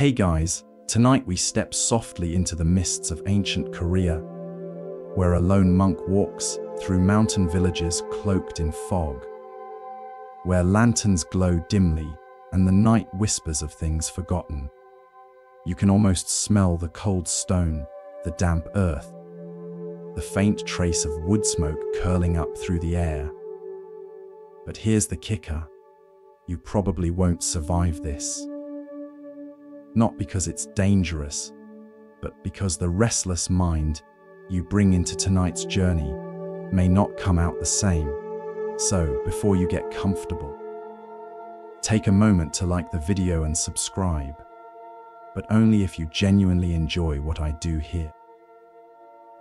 Hey guys, tonight we step softly into the mists of ancient Korea, where a lone monk walks through mountain villages cloaked in fog, where lanterns glow dimly and the night whispers of things forgotten. You can almost smell the cold stone, the damp earth, the faint trace of wood smoke curling up through the air. But here's the kicker: you probably won't survive this. Not because it's dangerous, but because the restless mind you bring into tonight's journey may not come out the same. So, before you get comfortable, take a moment to like the video and subscribe, but only if you genuinely enjoy what I do here.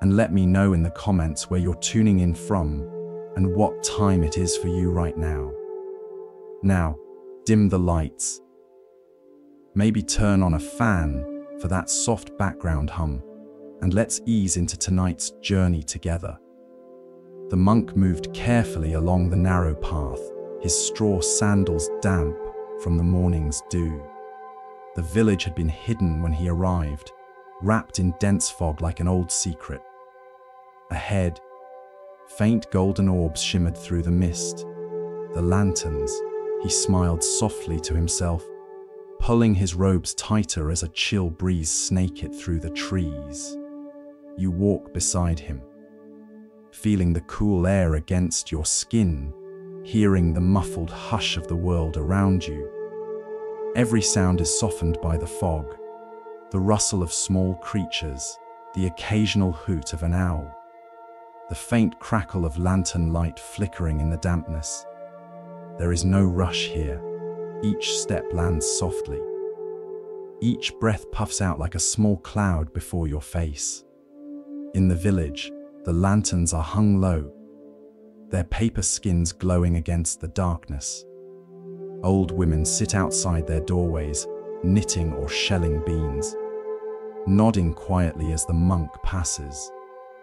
And let me know in the comments where you're tuning in from and what time it is for you right now. Now, dim the lights. Maybe turn on a fan for that soft background hum, and let's ease into tonight's journey together. The monk moved carefully along the narrow path, his straw sandals damp from the morning's dew. The village had been hidden when he arrived, wrapped in dense fog like an old secret. Ahead, faint golden orbs shimmered through the mist. The lanterns. He smiled softly to himself, pulling his robes tighter as a chill breeze snaked it through the trees. You walk beside him, feeling the cool air against your skin, hearing the muffled hush of the world around you. Every sound is softened by the fog, the rustle of small creatures, the occasional hoot of an owl, the faint crackle of lantern light flickering in the dampness. There is no rush here. Each step lands softly. Each breath puffs out like a small cloud before your face. In the village, the lanterns are hung low, their paper skins glowing against the darkness. Old women sit outside their doorways, knitting or shelling beans, nodding quietly as the monk passes.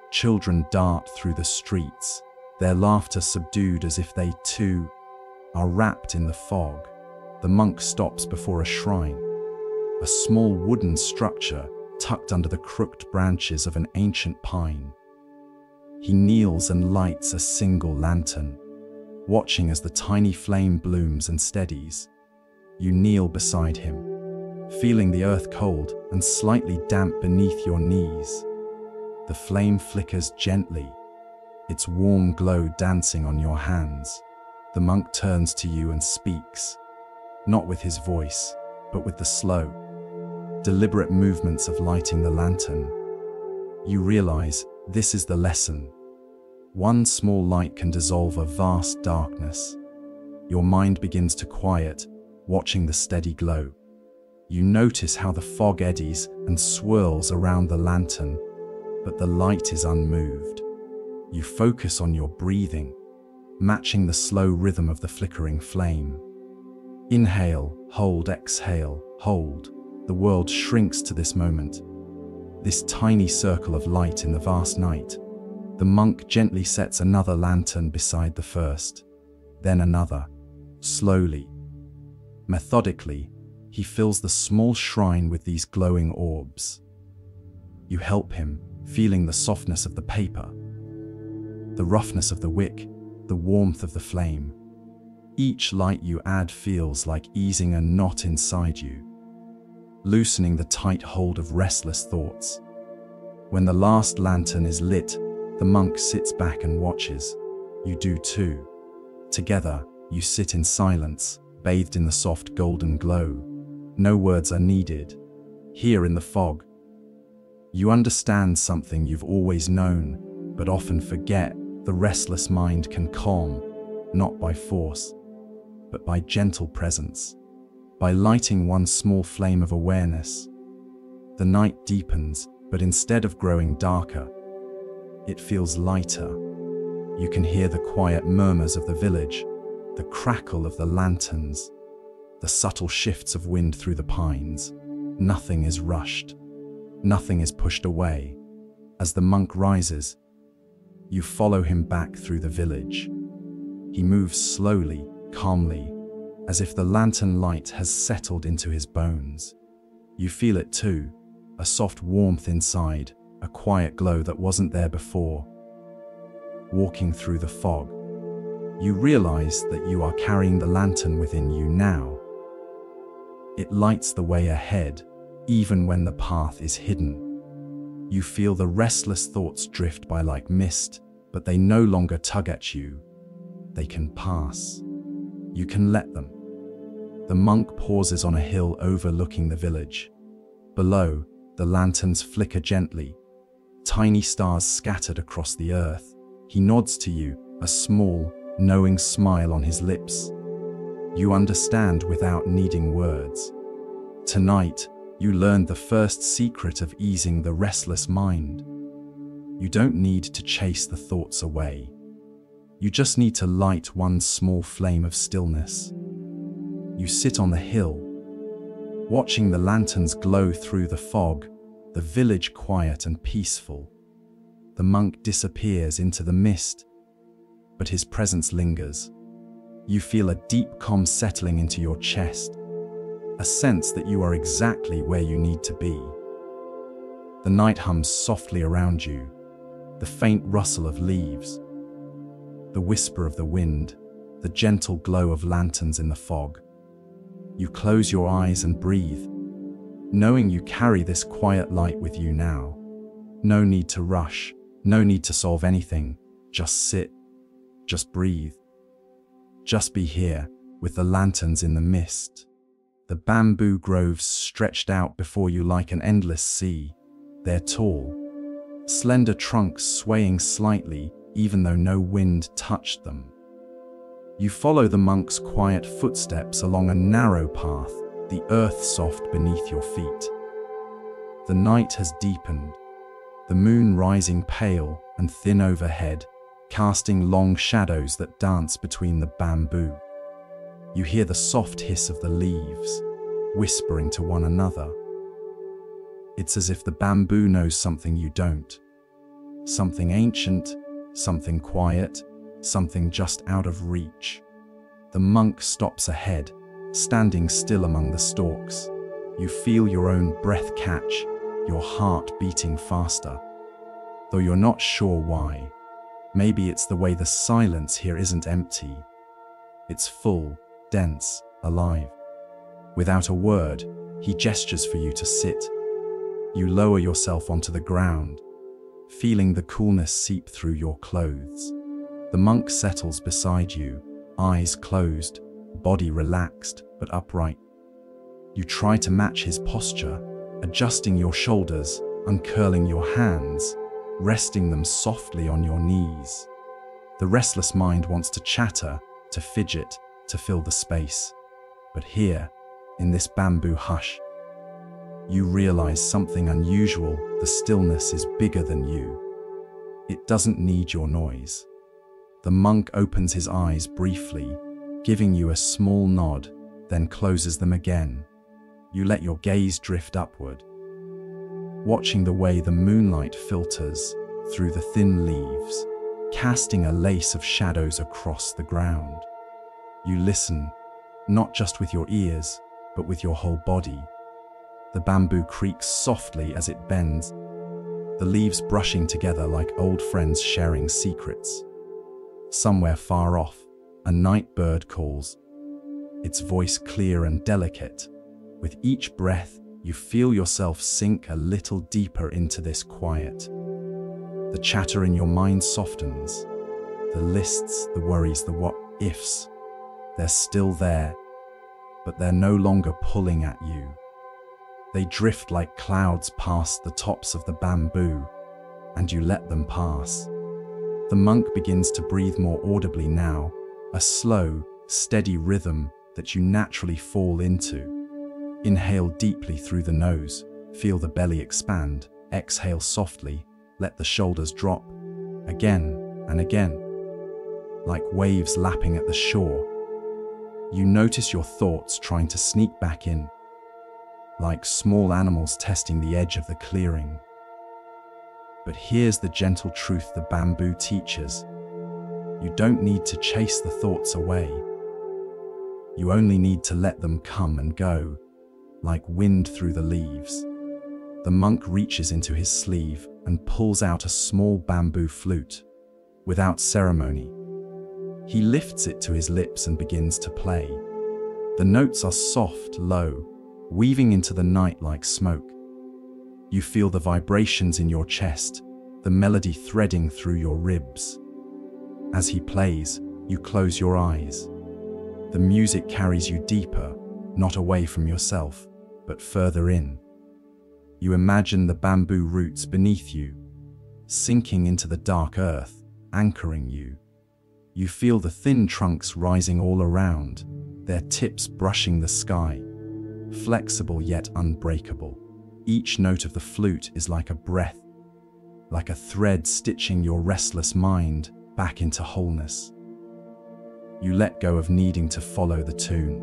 Children dart through the streets, their laughter subdued as if they too are wrapped in the fog. The monk stops before a shrine, a small wooden structure tucked under the crooked branches of an ancient pine. He kneels and lights a single lantern, watching as the tiny flame blooms and steadies. You kneel beside him, feeling the earth cold and slightly damp beneath your knees. The flame flickers gently, its warm glow dancing on your hands. The monk turns to you and speaks, not with his voice, but with the slow, deliberate movements of lighting the lantern. You realize this is the lesson. One small light can dissolve a vast darkness. Your mind begins to quiet, watching the steady glow. You notice how the fog eddies and swirls around the lantern, but the light is unmoved. You focus on your breathing, matching the slow rhythm of the flickering flame. Inhale, hold, exhale, hold. The world shrinks to this moment, this tiny circle of light in the vast night. The monk gently sets another lantern beside the first, then another. Slowly, methodically, he fills the small shrine with these glowing orbs. You help him, feeling the softness of the paper, the roughness of the wick, the warmth of the flame. Each light you add feels like easing a knot inside you, loosening the tight hold of restless thoughts. When the last lantern is lit, the monk sits back and watches. You do too. Together, you sit in silence, bathed in the soft golden glow. No words are needed. Here in the fog, you understand something you've always known, but often forget. The restless mind can calm, not by force, but by gentle presence, by lighting one small flame of awareness. The night deepens, but instead of growing darker, it feels lighter. You can hear the quiet murmurs of the village, the crackle of the lanterns, the subtle shifts of wind through the pines. Nothing is rushed. Nothing is pushed away. As the monk rises, you follow him back through the village. He moves slowly, calmly, as if the lantern light has settled into his bones. You feel it too, a soft warmth inside, a quiet glow that wasn't there before. Walking through the fog, you realize that you are carrying the lantern within you now. It lights the way ahead, even when the path is hidden. You feel the restless thoughts drift by like mist, but they no longer tug at you. They can pass. You can let them. The monk pauses on a hill overlooking the village. Below, the lanterns flicker gently, tiny stars scattered across the earth. He nods to you, a small, knowing smile on his lips. You understand without needing words. Tonight, you learned the first secret of easing the restless mind. You don't need to chase the thoughts away. You just need to light one small flame of stillness. You sit on the hill, watching the lanterns glow through the fog, the village quiet and peaceful. The monk disappears into the mist, but his presence lingers. You feel a deep calm settling into your chest, a sense that you are exactly where you need to be. The night hums softly around you, the faint rustle of leaves, the whisper of the wind, the gentle glow of lanterns in the fog. You close your eyes and breathe, knowing you carry this quiet light with you now. No need to rush, no need to solve anything. Just sit, just breathe. Just be here, with the lanterns in the mist. The bamboo groves stretched out before you like an endless sea. They're tall, slender trunks swaying slightly, even though no wind touched them. You follow the monk's quiet footsteps along a narrow path, the earth soft beneath your feet. The night has deepened, the moon rising pale and thin overhead, casting long shadows that dance between the bamboo. You hear the soft hiss of the leaves, whispering to one another. It's as if the bamboo knows something you don't. Something ancient, something quiet, something just out of reach. The monk stops ahead, standing still among the stalks. You feel your own breath catch, your heart beating faster. Though you're not sure why. Maybe it's the way the silence here isn't empty. It's full, dense, alive. Without a word, he gestures for you to sit. You lower yourself onto the ground, feeling the coolness seep through your clothes. The monk settles beside you, eyes closed, body relaxed but upright. You try to match his posture, adjusting your shoulders, uncurling your hands, resting them softly on your knees. The restless mind wants to chatter, to fidget, to fill the space. But here, in this bamboo hush, you realize something unusual. The stillness is bigger than you. It doesn't need your noise. The monk opens his eyes briefly, giving you a small nod, then closes them again. You let your gaze drift upward, watching the way the moonlight filters through the thin leaves, casting a lace of shadows across the ground. You listen, not just with your ears, but with your whole body. The bamboo creaks softly as it bends, the leaves brushing together like old friends sharing secrets. Somewhere far off, a night bird calls, its voice clear and delicate. With each breath, you feel yourself sink a little deeper into this quiet. The chatter in your mind softens. The lists, the worries, the what-ifs, they're still there, but they're no longer pulling at you. They drift like clouds past the tops of the bamboo, and you let them pass. The monk begins to breathe more audibly now, a slow, steady rhythm that you naturally fall into. Inhale deeply through the nose, feel the belly expand. Exhale softly, let the shoulders drop, again and again, like waves lapping at the shore. You notice your thoughts trying to sneak back in, like small animals testing the edge of the clearing. But here's the gentle truth the bamboo teaches. You don't need to chase the thoughts away. You only need to let them come and go, like wind through the leaves. The monk reaches into his sleeve and pulls out a small bamboo flute. Without ceremony, he lifts it to his lips and begins to play. The notes are soft, low, weaving into the night like smoke. You feel the vibrations in your chest, the melody threading through your ribs. As he plays, you close your eyes. The music carries you deeper, not away from yourself, but further in. You imagine the bamboo roots beneath you, sinking into the dark earth, anchoring you. You feel the thin trunks rising all around, their tips brushing the sky, flexible yet unbreakable. Each note of the flute is like a breath, like a thread stitching your restless mind back into wholeness. You let go of needing to follow the tune,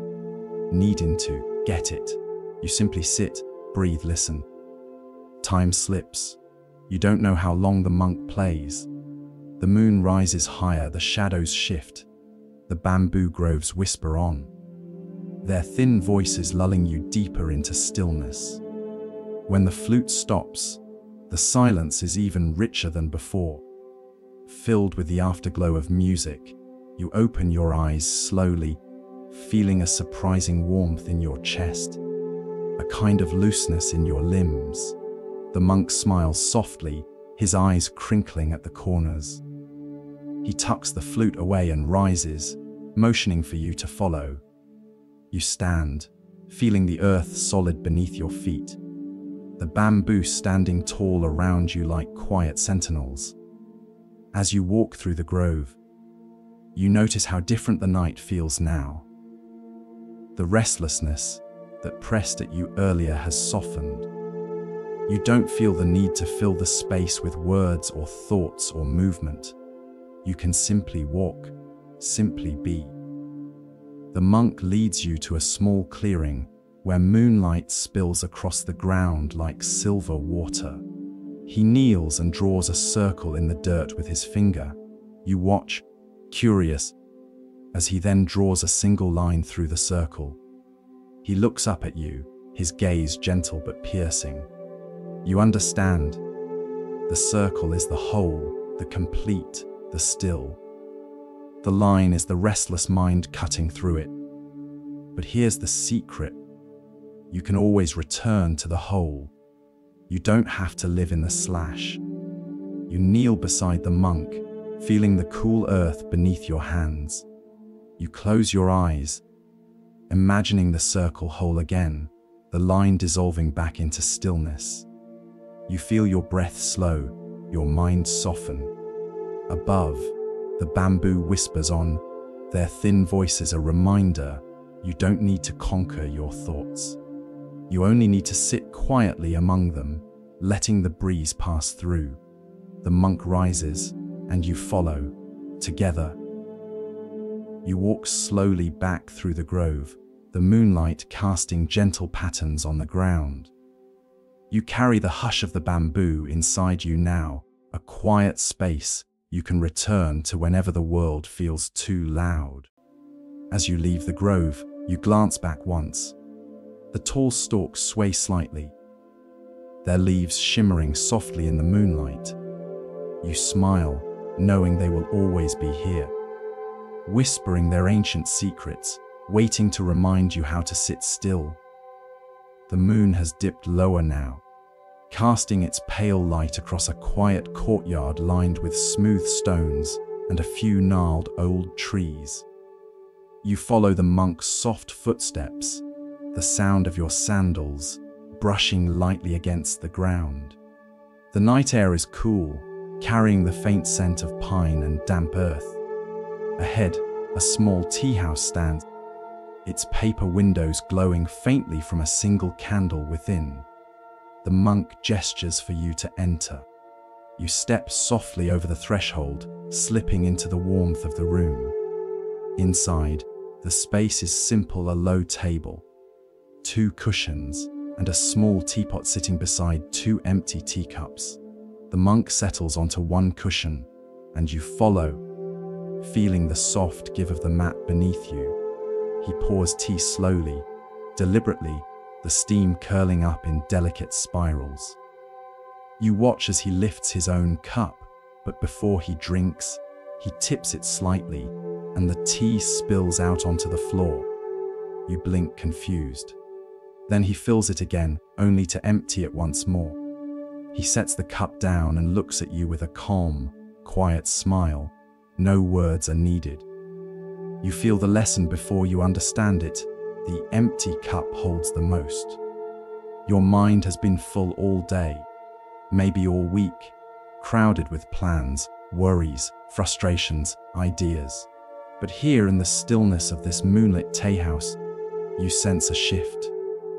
needing to get it. You simply sit, breathe, listen. Time slips. You don't know how long the monk plays. The moon rises higher, the shadows shift. The bamboo groves whisper on, their thin voices lulling you deeper into stillness. When the flute stops, the silence is even richer than before. Filled with the afterglow of music, you open your eyes slowly, feeling a surprising warmth in your chest, a kind of looseness in your limbs. The monk smiles softly, his eyes crinkling at the corners. He tucks the flute away and rises, motioning for you to follow. You stand, feeling the earth solid beneath your feet, the bamboo standing tall around you like quiet sentinels. As you walk through the grove, you notice how different the night feels now. The restlessness that pressed at you earlier has softened. You don't feel the need to fill the space with words or thoughts or movement. You can simply walk, simply be. The monk leads you to a small clearing where moonlight spills across the ground like silver water. He kneels and draws a circle in the dirt with his finger. You watch, curious, as he then draws a single line through the circle. He looks up at you, his gaze gentle but piercing. You understand. The circle is the whole, the complete, the still. The line is the restless mind cutting through it. But here's the secret. You can always return to the whole. You don't have to live in the slash. You kneel beside the monk, feeling the cool earth beneath your hands. You close your eyes, imagining the circle whole again, the line dissolving back into stillness. You feel your breath slow, your mind soften. Above, the bamboo whispers on, their thin voices a reminder you don't need to conquer your thoughts. You only need to sit quietly among them, letting the breeze pass through. The monk rises, and you follow, together. You walk slowly back through the grove, the moonlight casting gentle patterns on the ground. You carry the hush of the bamboo inside you now, a quiet space you can return to whenever the world feels too loud. As you leave the grove, you glance back once. The tall stalks sway slightly, their leaves shimmering softly in the moonlight. You smile, knowing they will always be here, whispering their ancient secrets, waiting to remind you how to sit still. The moon has dipped lower now, casting its pale light across a quiet courtyard lined with smooth stones and a few gnarled old trees. You follow the monk's soft footsteps, the sound of your sandals brushing lightly against the ground. The night air is cool, carrying the faint scent of pine and damp earth. Ahead, a small tea house stands, its paper windows glowing faintly from a single candle within. The monk gestures for you to enter. You step softly over the threshold, slipping into the warmth of the room. Inside, the space is simple: a low table, 2 cushions, and a small teapot sitting beside 2 empty teacups. The monk settles onto one cushion, and you follow, feeling the soft give of the mat beneath you. He pours tea slowly, deliberately, the steam curling up in delicate spirals. You watch as he lifts his own cup, but before he drinks, he tips it slightly, and the tea spills out onto the floor. You blink confused. Then he fills it again, only to empty it once more. He sets the cup down and looks at you with a calm, quiet smile. No words are needed. You feel the lesson before you understand it. The empty cup holds the most. Your mind has been full all day, maybe all week, crowded with plans, worries, frustrations, ideas. But here in the stillness of this moonlit tea house, you sense a shift.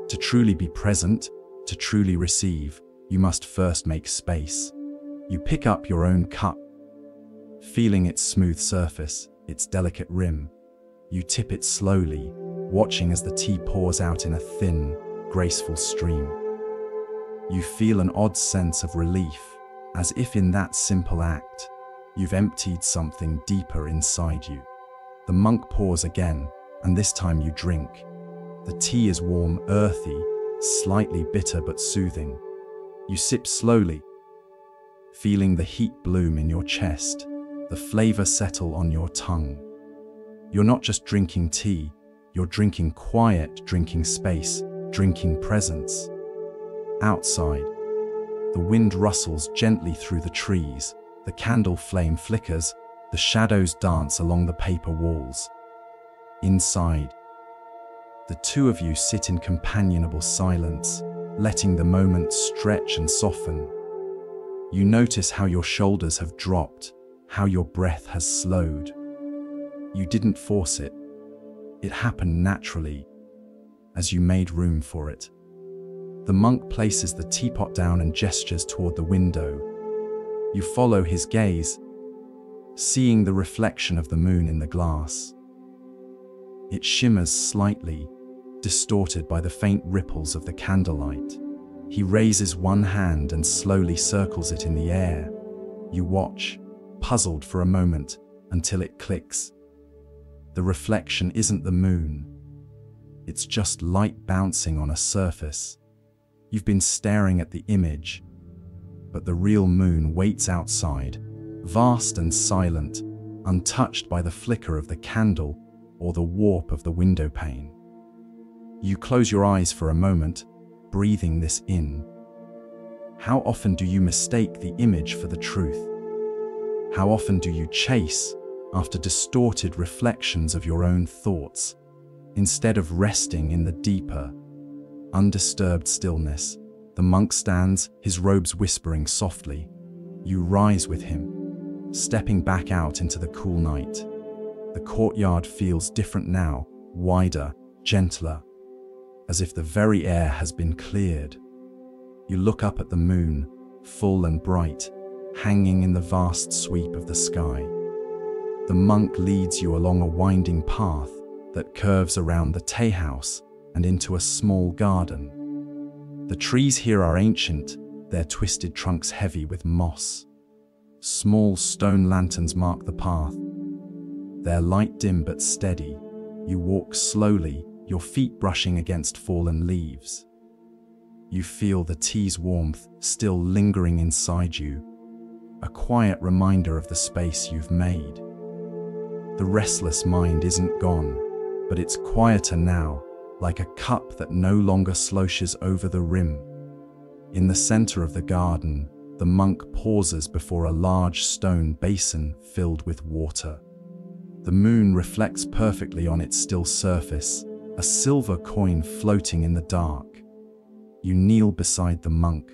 To truly be present, to truly receive, you must first make space. You pick up your own cup, feeling its smooth surface, its delicate rim. You tip it slowly, watching as the tea pours out in a thin, graceful stream. You feel an odd sense of relief, as if in that simple act, you've emptied something deeper inside you. The monk pours again, and this time you drink. The tea is warm, earthy, slightly bitter but soothing. You sip slowly, feeling the heat bloom in your chest, the flavor settle on your tongue. You're not just drinking tea, you're drinking quiet, drinking space, drinking presence. Outside, the wind rustles gently through the trees, the candle flame flickers, the shadows dance along the paper walls. Inside, the two of you sit in companionable silence, letting the moment stretch and soften. You notice how your shoulders have dropped, how your breath has slowed. You didn't force it. It happened naturally, as you made room for it. The monk places the teapot down and gestures toward the window. You follow his gaze, seeing the reflection of the moon in the glass. It shimmers slightly, distorted by the faint ripples of the candlelight. He raises one hand and slowly circles it in the air. You watch, puzzled for a moment, until it clicks. The reflection isn't the moon. It's just light bouncing on a surface. You've been staring at the image, but the real moon waits outside, vast and silent, untouched by the flicker of the candle or the warp of the window pane. You close your eyes for a moment, breathing this in. How often do you mistake the image for the truth? How often do you chase after distorted reflections of your own thoughts, instead of resting in the deeper, undisturbed stillness? The monk stands, his robes whispering softly. You rise with him, stepping back out into the cool night. The courtyard feels different now, wider, gentler, as if the very air has been cleared. You look up at the moon, full and bright, hanging in the vast sweep of the sky. The monk leads you along a winding path that curves around the tea house and into a small garden. The trees here are ancient, their twisted trunks heavy with moss. Small stone lanterns mark the path, their light dim but steady. You walk slowly, your feet brushing against fallen leaves. You feel the tea's warmth still lingering inside you, a quiet reminder of the space you've made. The restless mind isn't gone, but it's quieter now, like a cup that no longer sloshes over the rim. In the center of the garden, the monk pauses before a large stone basin filled with water. The moon reflects perfectly on its still surface, a silver coin floating in the dark. You kneel beside the monk,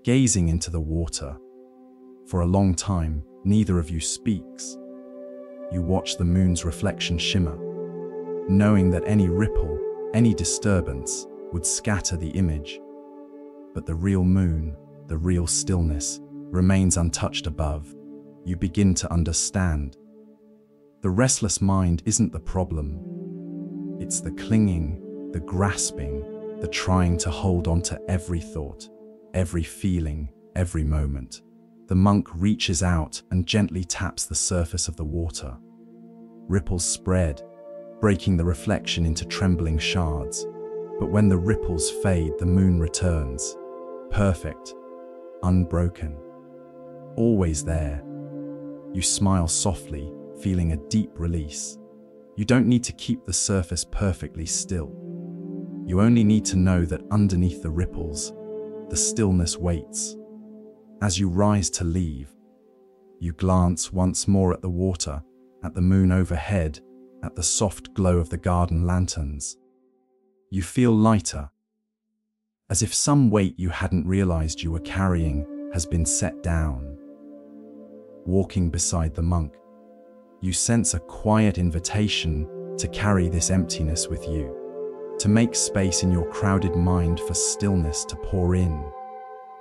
gazing into the water. For a long time, neither of you speaks. You watch the moon's reflection shimmer, knowing that any ripple, any disturbance, would scatter the image. But the real moon, the real stillness, remains untouched above. You begin to understand. The restless mind isn't the problem. It's the clinging, the grasping, the trying to hold on to every thought, every feeling, every moment. The monk reaches out and gently taps the surface of the water. Ripples spread, breaking the reflection into trembling shards. But when the ripples fade, the moon returns, perfect, unbroken, always there. You smile softly, feeling a deep release. You don't need to keep the surface perfectly still. You only need to know that underneath the ripples, the stillness waits. As you rise to leave, you glance once more at the water, at the moon overhead, at the soft glow of the garden lanterns. You feel lighter, as if some weight you hadn't realized you were carrying has been set down. Walking beside the monk, you sense a quiet invitation to carry this emptiness with you, to make space in your crowded mind for stillness to pour in,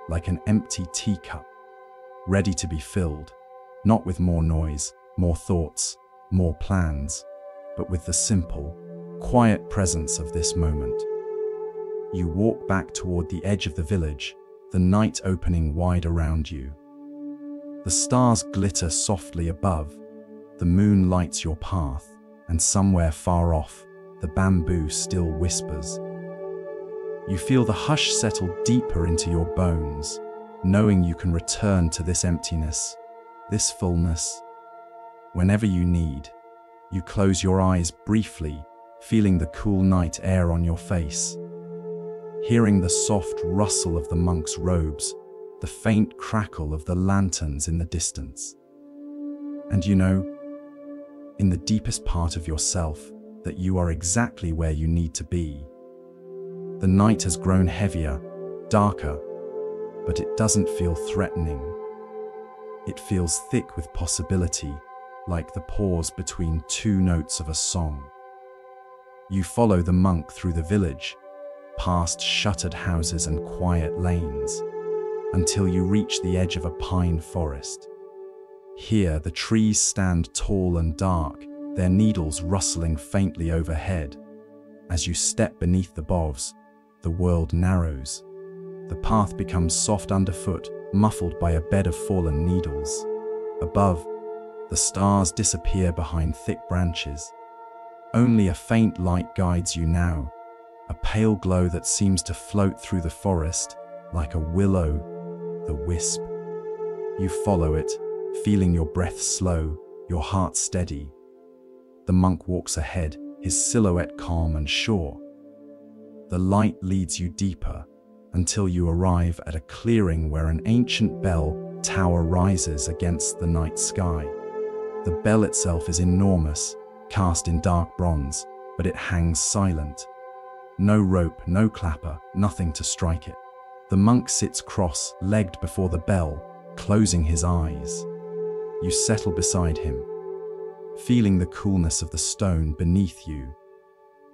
like an empty teacup, ready to be filled, not with more noise, more thoughts, more plans, but with the simple, quiet presence of this moment. You walk back toward the edge of the village, the night opening wide around you. The stars glitter softly above, the moon lights your path, and somewhere far off, the bamboo still whispers. You feel the hush settle deeper into your bones, knowing you can return to this emptiness, this fullness, whenever you need. You close your eyes briefly, feeling the cool night air on your face, hearing the soft rustle of the monk's robes, the faint crackle of the lanterns in the distance. And you know, in the deepest part of yourself, that you are exactly where you need to be. The night has grown heavier, darker, but it doesn't feel threatening. It feels thick with possibility, like the pause between two notes of a song. You follow the monk through the village, past shuttered houses and quiet lanes, until you reach the edge of a pine forest. Here, the trees stand tall and dark, their needles rustling faintly overhead. As you step beneath the boughs, the world narrows. The path becomes soft underfoot, muffled by a bed of fallen needles. Above, the stars disappear behind thick branches. Only a faint light guides you now, a pale glow that seems to float through the forest, like a willow, the wisp. You follow it, feeling your breath slow, your heart steady. The monk walks ahead, his silhouette calm and sure. The light leads you deeper, until you arrive at a clearing where an ancient bell tower rises against the night sky. The bell itself is enormous, cast in dark bronze, but it hangs silent. No rope, no clapper, nothing to strike it. The monk sits cross-legged before the bell, closing his eyes. You settle beside him, feeling the coolness of the stone beneath you.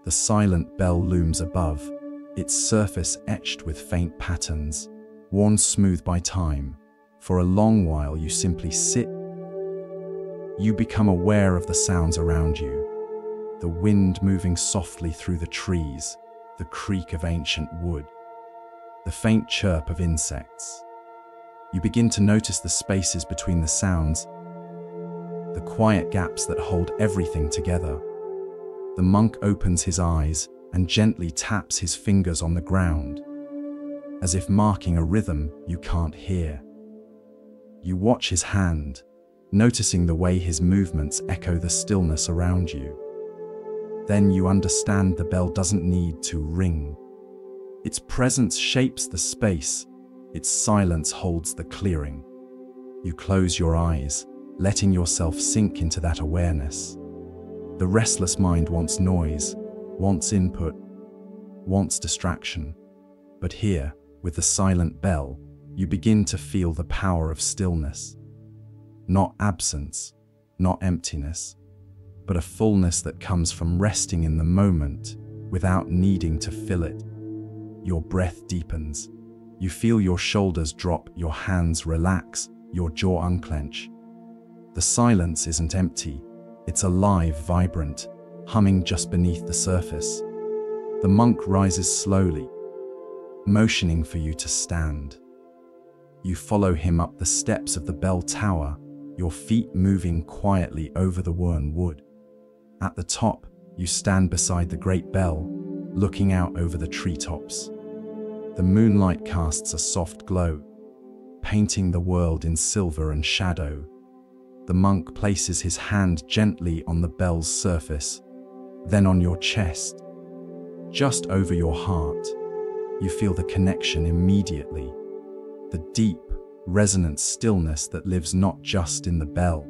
The silent bell looms above, its surface etched with faint patterns, worn smooth by time. For a long while you simply sit. You become aware of the sounds around you, the wind moving softly through the trees, the creak of ancient wood, the faint chirp of insects. You begin to notice the spaces between the sounds, the quiet gaps that hold everything together. The monk opens his eyes and gently taps his fingers on the ground, as if marking a rhythm you can't hear. You watch his hand, noticing the way his movements echo the stillness around you. Then you understand the bell doesn't need to ring. Its presence shapes the space, its silence holds the clearing. You close your eyes, letting yourself sink into that awareness. The restless mind wants noise, wants input, wants distraction. But here, with the silent bell, you begin to feel the power of stillness. Not absence, not emptiness, but a fullness that comes from resting in the moment without needing to fill it. Your breath deepens. You feel your shoulders drop, your hands relax, your jaw unclench. The silence isn't empty. It's alive, vibrant, humming just beneath the surface. The monk rises slowly, motioning for you to stand. You follow him up the steps of the bell tower, your feet moving quietly over the worn wood. At the top, you stand beside the great bell, looking out over the treetops. The moonlight casts a soft glow, painting the world in silver and shadow. The monk places his hand gently on the bell's surface, then on your chest, just over your heart. You feel the connection immediately, the deep, resonant stillness that lives not just in the bell,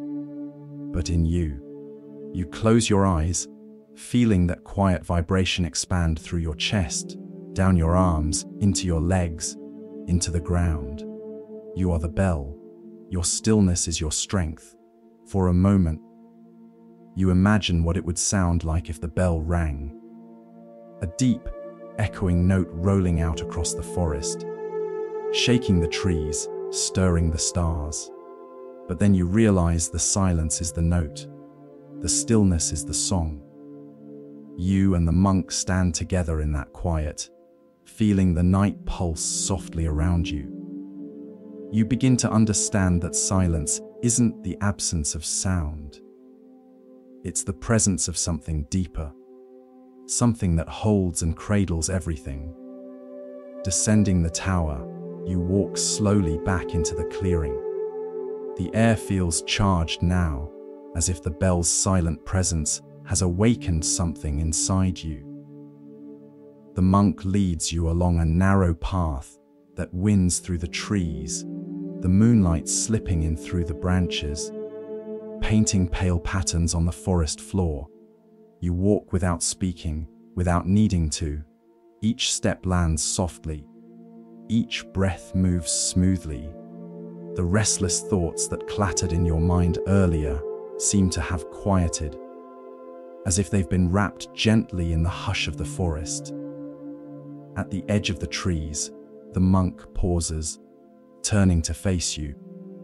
but in you. You close your eyes, feeling that quiet vibration expand through your chest, down your arms, into your legs, into the ground. You are the bell. Your stillness is your strength. For a moment, you imagine what it would sound like if the bell rang. A deep, echoing note rolling out across the forest, shaking the trees, stirring the stars. But then you realize the silence is the note. The stillness is the song. You and the monk stand together in that quiet, feeling the night pulse softly around you. You begin to understand that silence isn't the absence of sound. It's the presence of something deeper, something that holds and cradles everything. Descending the tower, you walk slowly back into the clearing. The air feels charged now, as if the bell's silent presence has awakened something inside you. The monk leads you along a narrow path that winds through the trees, the moonlight slipping in through the branches, painting pale patterns on the forest floor. You walk without speaking, without needing to. Each step lands softly. Each breath moves smoothly. The restless thoughts that clattered in your mind earlier seem to have quieted, as if they've been wrapped gently in the hush of the forest. At the edge of the trees, the monk pauses, turning to face you.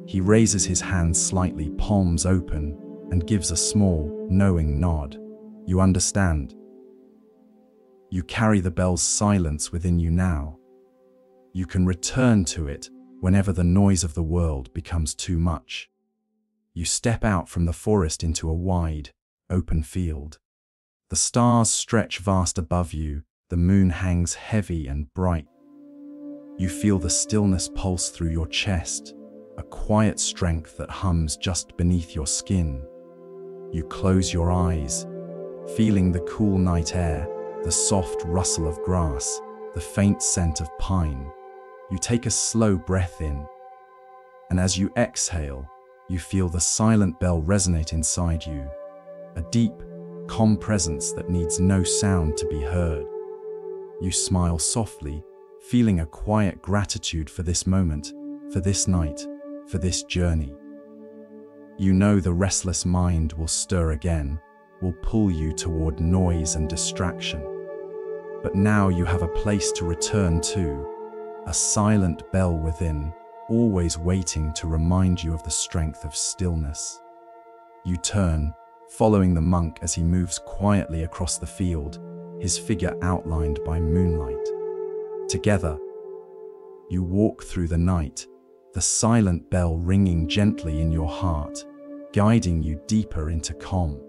He raises his hands slightly, palms open, and gives a small, knowing nod. You understand. You carry the bell's silence within you now. You can return to it whenever the noise of the world becomes too much. You step out from the forest into a wide, open field. The stars stretch vast above you, the moon hangs heavy and bright. You feel the stillness pulse through your chest, a quiet strength that hums just beneath your skin. You close your eyes, feeling the cool night air, the soft rustle of grass, the faint scent of pine. You take a slow breath in, and as you exhale, you feel the silent bell resonate inside you, a deep, calm presence that needs no sound to be heard. You smile softly, feeling a quiet gratitude for this moment, for this night, for this journey. You know the restless mind will stir again, will pull you toward noise and distraction. But now you have a place to return to, a silent bell within, always waiting to remind you of the strength of stillness. You turn, following the monk as he moves quietly across the field, his figure outlined by moonlight. Together, you walk through the night, the silent bell ringing gently in your heart, guiding you deeper into calm,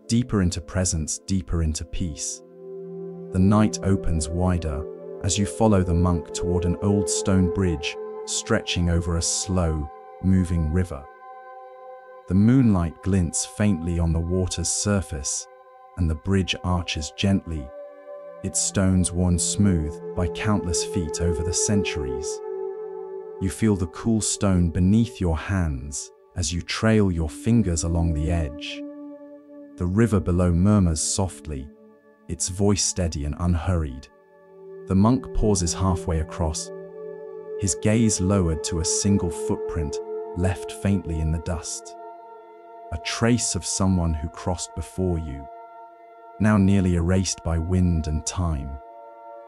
deeper into presence, deeper into peace. The night opens wider as you follow the monk toward an old stone bridge stretching over a slow, moving river. The moonlight glints faintly on the water's surface, and the bridge arches gently, its stones worn smooth by countless feet over the centuries. You feel the cool stone beneath your hands as you trail your fingers along the edge. The river below murmurs softly, its voice steady and unhurried. The monk pauses halfway across, his gaze lowered to a single footprint left faintly in the dust. A trace of someone who crossed before you, now nearly erased by wind and time.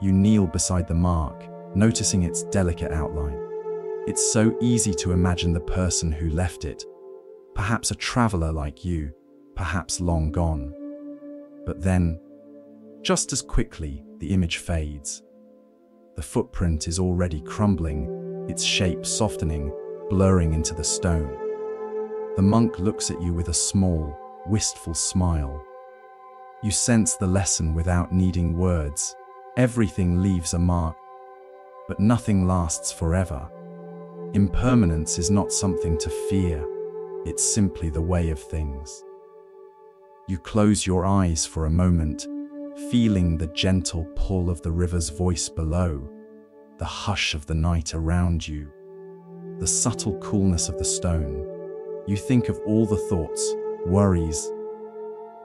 You kneel beside the mark, noticing its delicate outline. It's so easy to imagine the person who left it, perhaps a traveler like you, perhaps long gone. But then, just as quickly, the image fades. The footprint is already crumbling, its shape softening, blurring into the stone. The monk looks at you with a small, wistful smile. You sense the lesson without needing words. Everything leaves a mark, but nothing lasts forever. Impermanence is not something to fear. It's simply the way of things. You close your eyes for a moment, feeling the gentle pull of the river's voice below, the hush of the night around you, the subtle coolness of the stone. You think of all the thoughts, worries,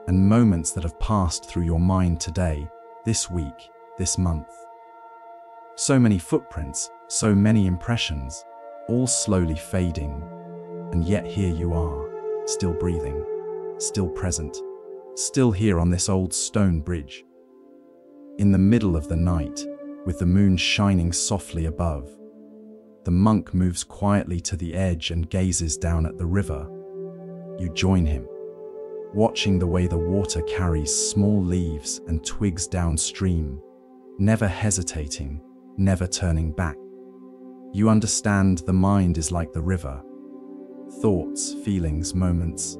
and moments that have passed through your mind today, this week, this month. So many footprints, so many impressions, all slowly fading, and yet here you are, still breathing, still present, still here on this old stone bridge. In the middle of the night, with the moon shining softly above, the monk moves quietly to the edge and gazes down at the river. You join him, watching the way the water carries small leaves and twigs downstream, never hesitating, never turning back. You understand the mind is like the river. Thoughts, feelings, moments,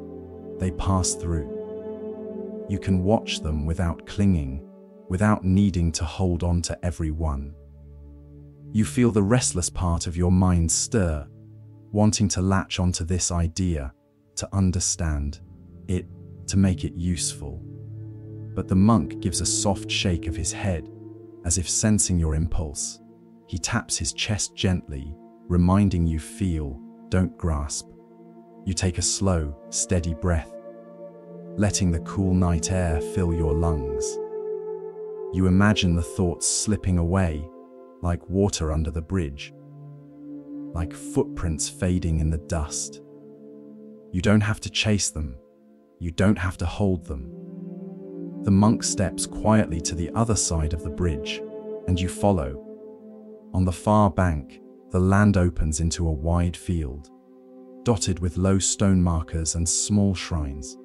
they pass through. You can watch them without clinging, without needing to hold on to every one. You feel the restless part of your mind stir, wanting to latch onto this idea, to understand it, to make it useful. But the monk gives a soft shake of his head, as if sensing your impulse. He taps his chest gently, reminding you feel, don't grasp. You take a slow, steady breath, letting the cool night air fill your lungs. You imagine the thoughts slipping away, like water under the bridge, like footprints fading in the dust. You don't have to chase them. You don't have to hold them. The monk steps quietly to the other side of the bridge, and you follow. On the far bank, the land opens into a wide field, dotted with low stone markers and small shrines.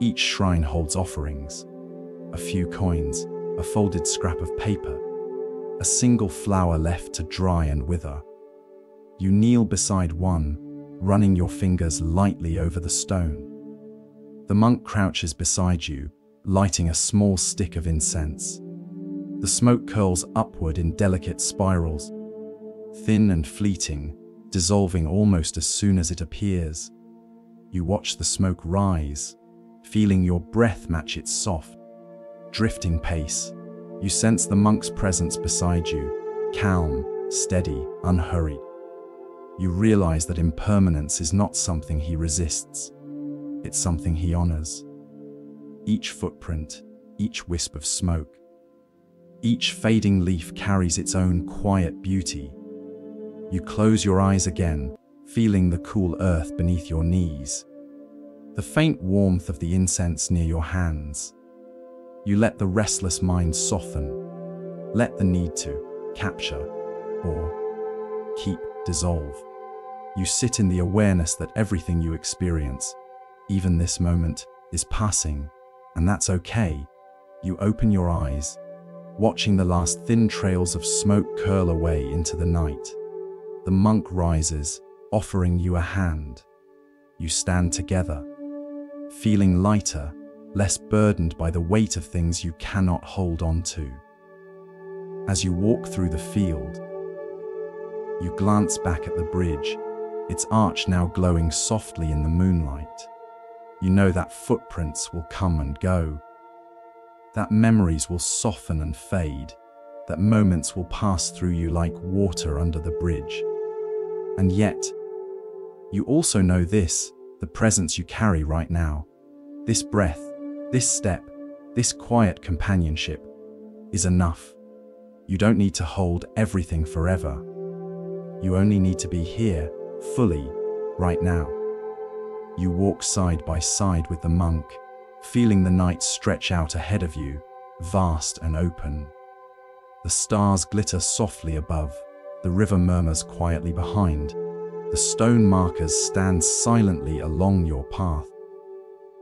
Each shrine holds offerings, a few coins, a folded scrap of paper, a single flower left to dry and wither. You kneel beside one, running your fingers lightly over the stone. The monk crouches beside you, lighting a small stick of incense. The smoke curls upward in delicate spirals, thin and fleeting, dissolving almost as soon as it appears. You watch the smoke rise, feeling your breath match its soft, drifting pace. You sense the monk's presence beside you, calm, steady, unhurried. You realize that impermanence is not something he resists. It's something he honors. Each footprint, each wisp of smoke, each fading leaf carries its own quiet beauty. You close your eyes again, feeling the cool earth beneath your knees, the faint warmth of the incense near your hands. You let the restless mind soften, let the need to capture or keep dissolve. You sit in the awareness that everything you experience, even this moment, is passing, and that's okay. You open your eyes, watching the last thin trails of smoke curl away into the night. The monk rises, offering you a hand. You stand together, feeling lighter, less burdened by the weight of things you cannot hold on to. As you walk through the field, you glance back at the bridge, its arch now glowing softly in the moonlight. You know that footprints will come and go, that memories will soften and fade, that moments will pass through you like water under the bridge. And yet, you also know this, the presence you carry right now, this breath, this step, this quiet companionship, is enough. You don't need to hold everything forever. You only need to be here, fully, right now. You walk side by side with the monk, feeling the night stretch out ahead of you, vast and open. The stars glitter softly above, the river murmurs quietly behind, the stone markers stand silently along your path.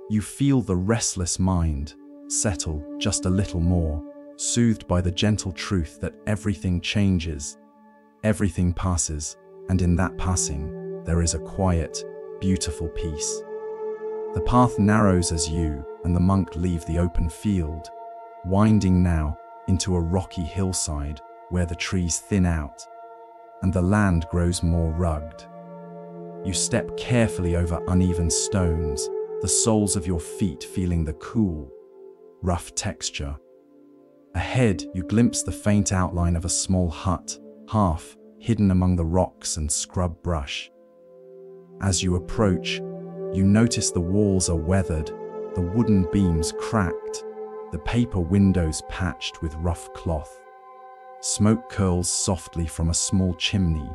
You feel the restless mind settle just a little more, soothed by the gentle truth that everything changes, everything passes, and in that passing, there is a quiet, beautiful peace. The path narrows as you and the monk leave the open field, winding now into a rocky hillside where the trees thin out and the land grows more rugged. You step carefully over uneven stones, the soles of your feet feeling the cool, rough texture. Ahead, you glimpse the faint outline of a small hut, half hidden among the rocks and scrub brush. As you approach, you notice the walls are weathered, the wooden beams cracked, the paper windows patched with rough cloth. Smoke curls softly from a small chimney.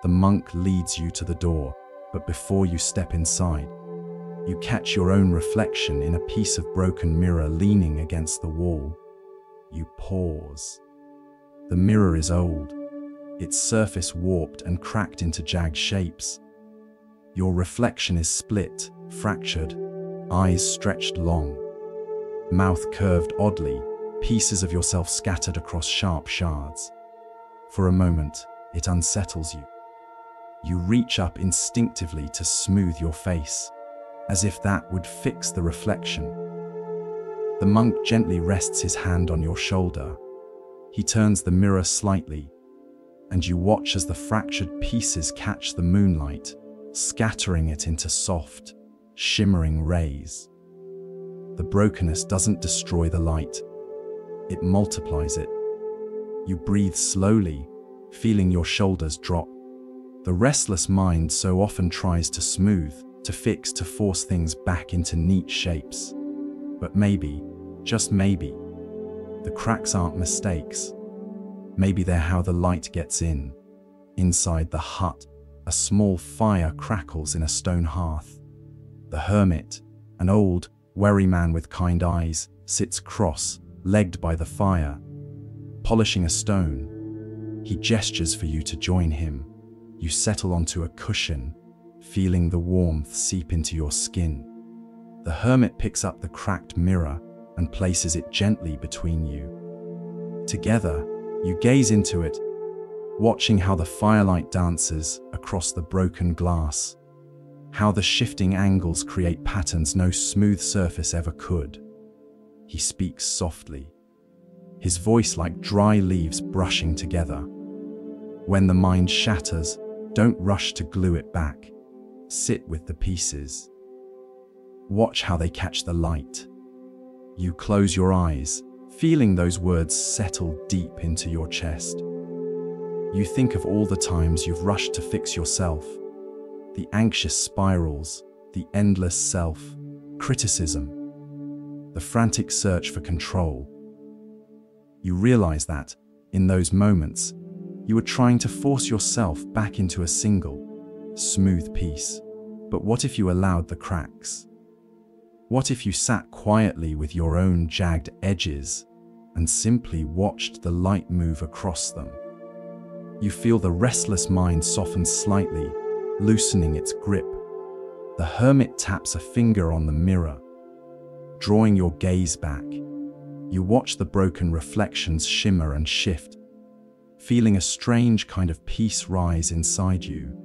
The monk leads you to the door, but before you step inside, you catch your own reflection in a piece of broken mirror leaning against the wall. You pause. The mirror is old, its surface warped and cracked into jagged shapes. Your reflection is split, fractured, eyes stretched long, mouth curved oddly, pieces of yourself scattered across sharp shards. For a moment, it unsettles you. You reach up instinctively to smooth your face, as if that would fix the reflection. The monk gently rests his hand on your shoulder. He turns the mirror slightly, and you watch as the fractured pieces catch the moonlight, scattering it into soft, shimmering rays. The brokenness doesn't destroy the light, it multiplies it. You breathe slowly, feeling your shoulders drop. The restless mind so often tries to smooth, to fix, to force things back into neat shapes. But maybe, just maybe, the cracks aren't mistakes. Maybe they're how the light gets in. Inside the hut, a small fire crackles in a stone hearth. The hermit, an old, wary man with kind eyes, sits cross-legged by the fire, polishing a stone. He gestures for you to join him. You settle onto a cushion, feeling the warmth seep into your skin. The hermit picks up the cracked mirror and places it gently between you. Together, you gaze into it, watching how the firelight dances across the broken glass, how the shifting angles create patterns no smooth surface ever could. He speaks softly, his voice like dry leaves brushing together. When the mind shatters, don't rush to glue it back. Sit with the pieces. Watch how they catch the light. You close your eyes, feeling those words settle deep into your chest. You think of all the times you've rushed to fix yourself, the anxious spirals, the endless self-criticism, the frantic search for control. You realize that, in those moments, you were trying to force yourself back into a single, smooth piece. But what if you allowed the cracks? What if you sat quietly with your own jagged edges and simply watched the light move across them? You feel the restless mind soften slightly, loosening its grip. The hermit taps a finger on the mirror, drawing your gaze back. You watch the broken reflections shimmer and shift, feeling a strange kind of peace rise inside you.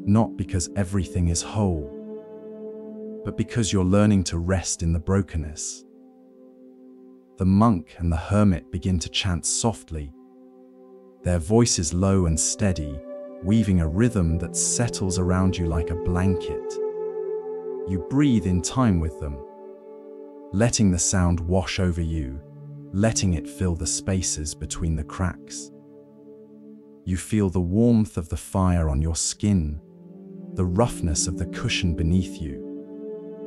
Not because everything is whole, but because you're learning to rest in the brokenness. The monk and the hermit begin to chant softly, their voices low and steady, weaving a rhythm that settles around you like a blanket. You breathe in time with them, letting the sound wash over you, letting it fill the spaces between the cracks. You feel the warmth of the fire on your skin, the roughness of the cushion beneath you,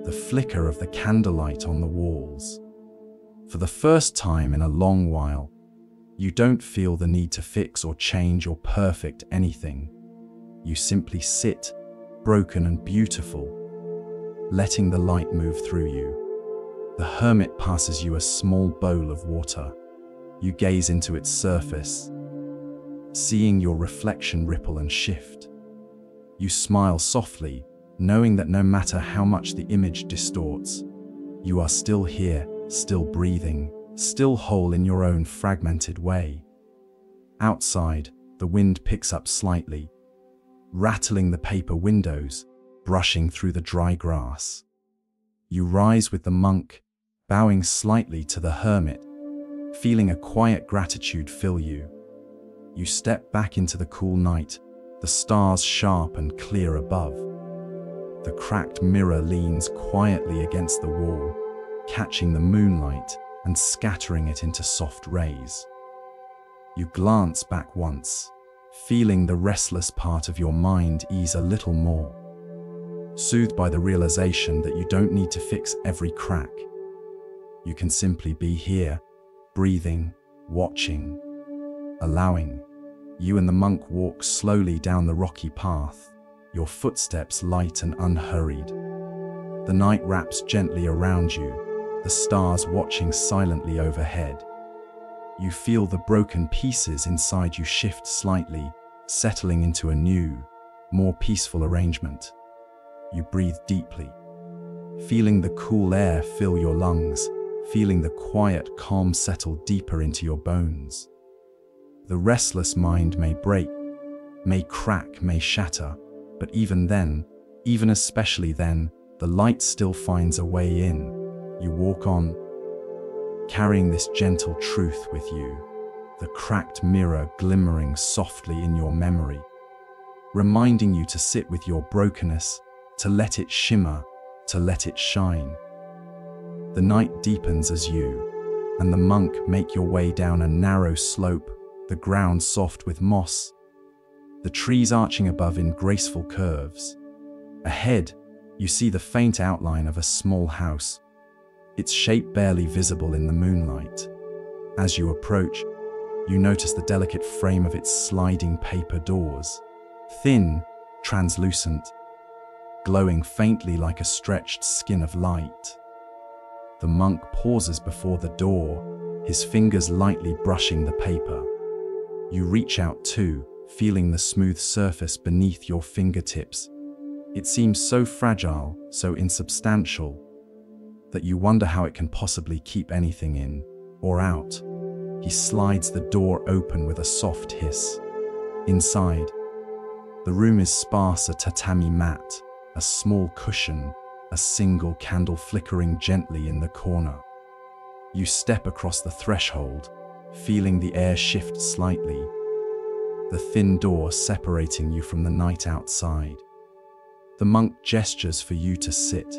the flicker of the candlelight on the walls. For the first time in a long while, you don't feel the need to fix or change or perfect anything. You simply sit, broken and beautiful, letting the light move through you. The hermit passes you a small bowl of water. You gaze into its surface, seeing your reflection ripple and shift. You smile softly, knowing that no matter how much the image distorts, you are still here, still breathing, still whole in your own fragmented way. Outside, the wind picks up slightly, rattling the paper windows, brushing through the dry grass. You rise with the monk, bowing slightly to the hermit, feeling a quiet gratitude fill you. You step back into the cool night, the stars sharp and clear above. The cracked mirror leans quietly against the wall, catching the moonlight and scattering it into soft rays. You glance back once, feeling the restless part of your mind ease a little more, soothed by the realization that you don't need to fix every crack. You can simply be here, breathing, watching, allowing. You and the monk walk slowly down the rocky path, your footsteps light and unhurried. The night wraps gently around you, the stars watching silently overhead. You feel the broken pieces inside you shift slightly, settling into a new, more peaceful arrangement. You breathe deeply, feeling the cool air fill your lungs, feeling the quiet calm settle deeper into your bones. The restless mind may break, may crack, may shatter, but even then, even especially then, the light still finds a way in. You walk on, carrying this gentle truth with you, the cracked mirror glimmering softly in your memory, reminding you to sit with your brokenness, to let it shimmer, to let it shine. The night deepens as you and the monk make your way down a narrow slope, the ground soft with moss, the trees arching above in graceful curves. Ahead, you see the faint outline of a small house, its shape barely visible in the moonlight. As you approach, you notice the delicate frame of its sliding paper doors, thin, translucent, glowing faintly like a stretched skin of light. The monk pauses before the door, his fingers lightly brushing the paper. You reach out too, feeling the smooth surface beneath your fingertips. It seems so fragile, so insubstantial, that you wonder how it can possibly keep anything in or out. He slides the door open with a soft hiss. Inside, the room is sparse: a tatami mat, a small cushion, a single candle flickering gently in the corner. You step across the threshold, feeling the air shift slightly, the thin door separating you from the night outside. The monk gestures for you to sit.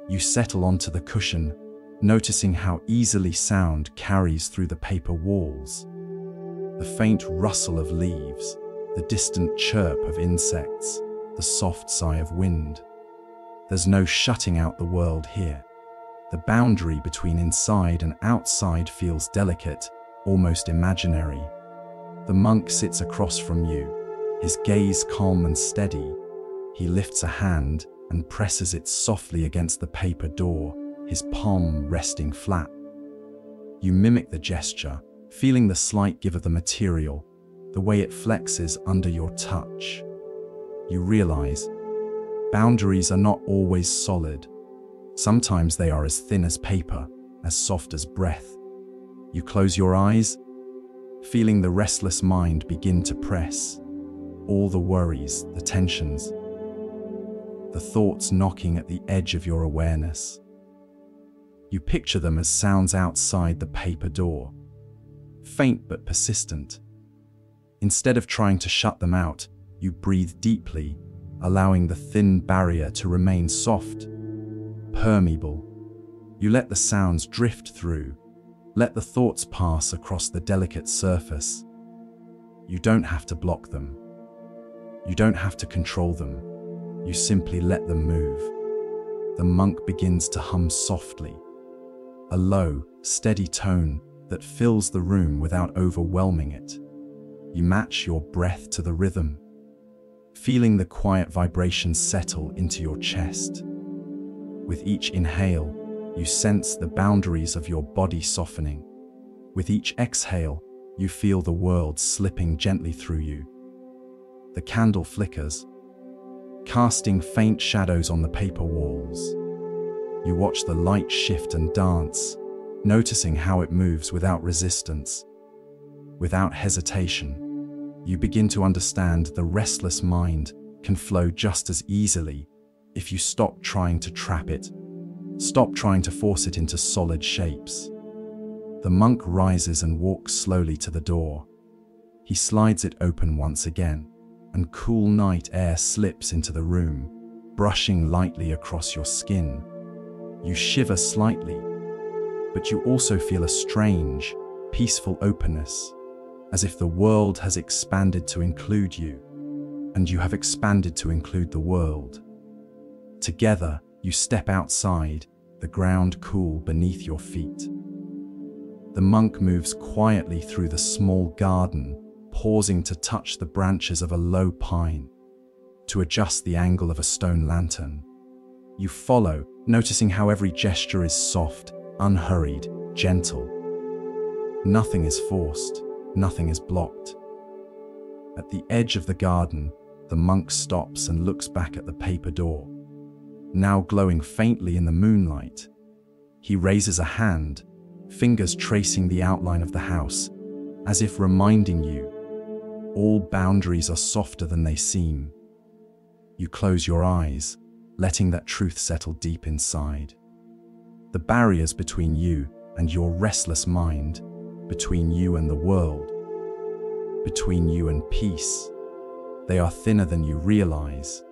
You settle onto the cushion, noticing how easily sound carries through the paper walls. The faint rustle of leaves, the distant chirp of insects, the soft sigh of wind. There's no shutting out the world here. The boundary between inside and outside feels delicate, almost imaginary. The monk sits across from you, his gaze calm and steady. He lifts a hand and presses it softly against the paper door, his palm resting flat. You mimic the gesture, feeling the slight give of the material, the way it flexes under your touch. You realize boundaries are not always solid. Sometimes they are as thin as paper, as soft as breath. You close your eyes, feeling the restless mind begin to press. All the worries, the tensions, the thoughts knocking at the edge of your awareness. You picture them as sounds outside the paper door, faint but persistent. Instead of trying to shut them out, you breathe deeply, allowing the thin barrier to remain soft, permeable. You let the sounds drift through, let the thoughts pass across the delicate surface. You don't have to block them. You don't have to control them. You simply let them move. The monk begins to hum softly, a low, steady tone that fills the room without overwhelming it. You match your breath to the rhythm, feeling the quiet vibrations settle into your chest. With each inhale, you sense the boundaries of your body softening. With each exhale, you feel the world slipping gently through you. The candle flickers, casting faint shadows on the paper walls. You watch the light shift and dance, noticing how it moves without resistance, without hesitation. You begin to understand the restless mind can flow just as easily if you stop trying to trap it. Stop trying to force it into solid shapes. The monk rises and walks slowly to the door. He slides it open once again, and cool night air slips into the room, brushing lightly across your skin. You shiver slightly, but you also feel a strange, peaceful openness, as if the world has expanded to include you, and you have expanded to include the world. Together, you step outside, the ground cool beneath your feet. The monk moves quietly through the small garden, pausing to touch the branches of a low pine, to adjust the angle of a stone lantern. You follow, noticing how every gesture is soft, unhurried, gentle. Nothing is forced, nothing is blocked. At the edge of the garden, the monk stops and looks back at the paper door, now glowing faintly in the moonlight. He raises a hand, fingers tracing the outline of the house, as if reminding you, all boundaries are softer than they seem. You close your eyes, letting that truth settle deep inside. The barriers between you and your restless mind, between you and the world, between you and peace, they are thinner than you realize.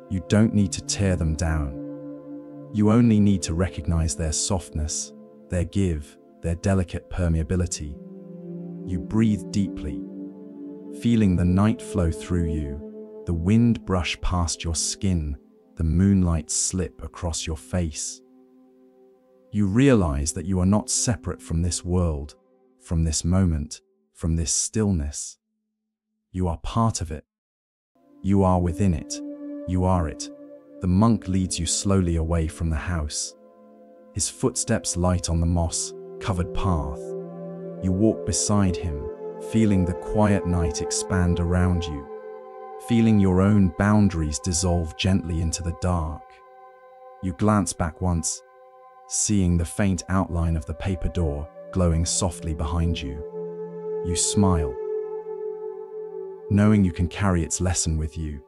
You don't need to tear them down. You only need to recognize their softness, their give, their delicate permeability. You breathe deeply, feeling the night flow through you, the wind brush past your skin, the moonlight slip across your face. You realize that you are not separate from this world, from this moment, from this stillness. You are part of it. You are within it. You are it. The monk leads you slowly away from the house. His footsteps light on the moss-covered path. You walk beside him, feeling the quiet night expand around you, feeling your own boundaries dissolve gently into the dark. You glance back once, seeing the faint outline of the paper door glowing softly behind you. You smile, knowing you can carry its lesson with you.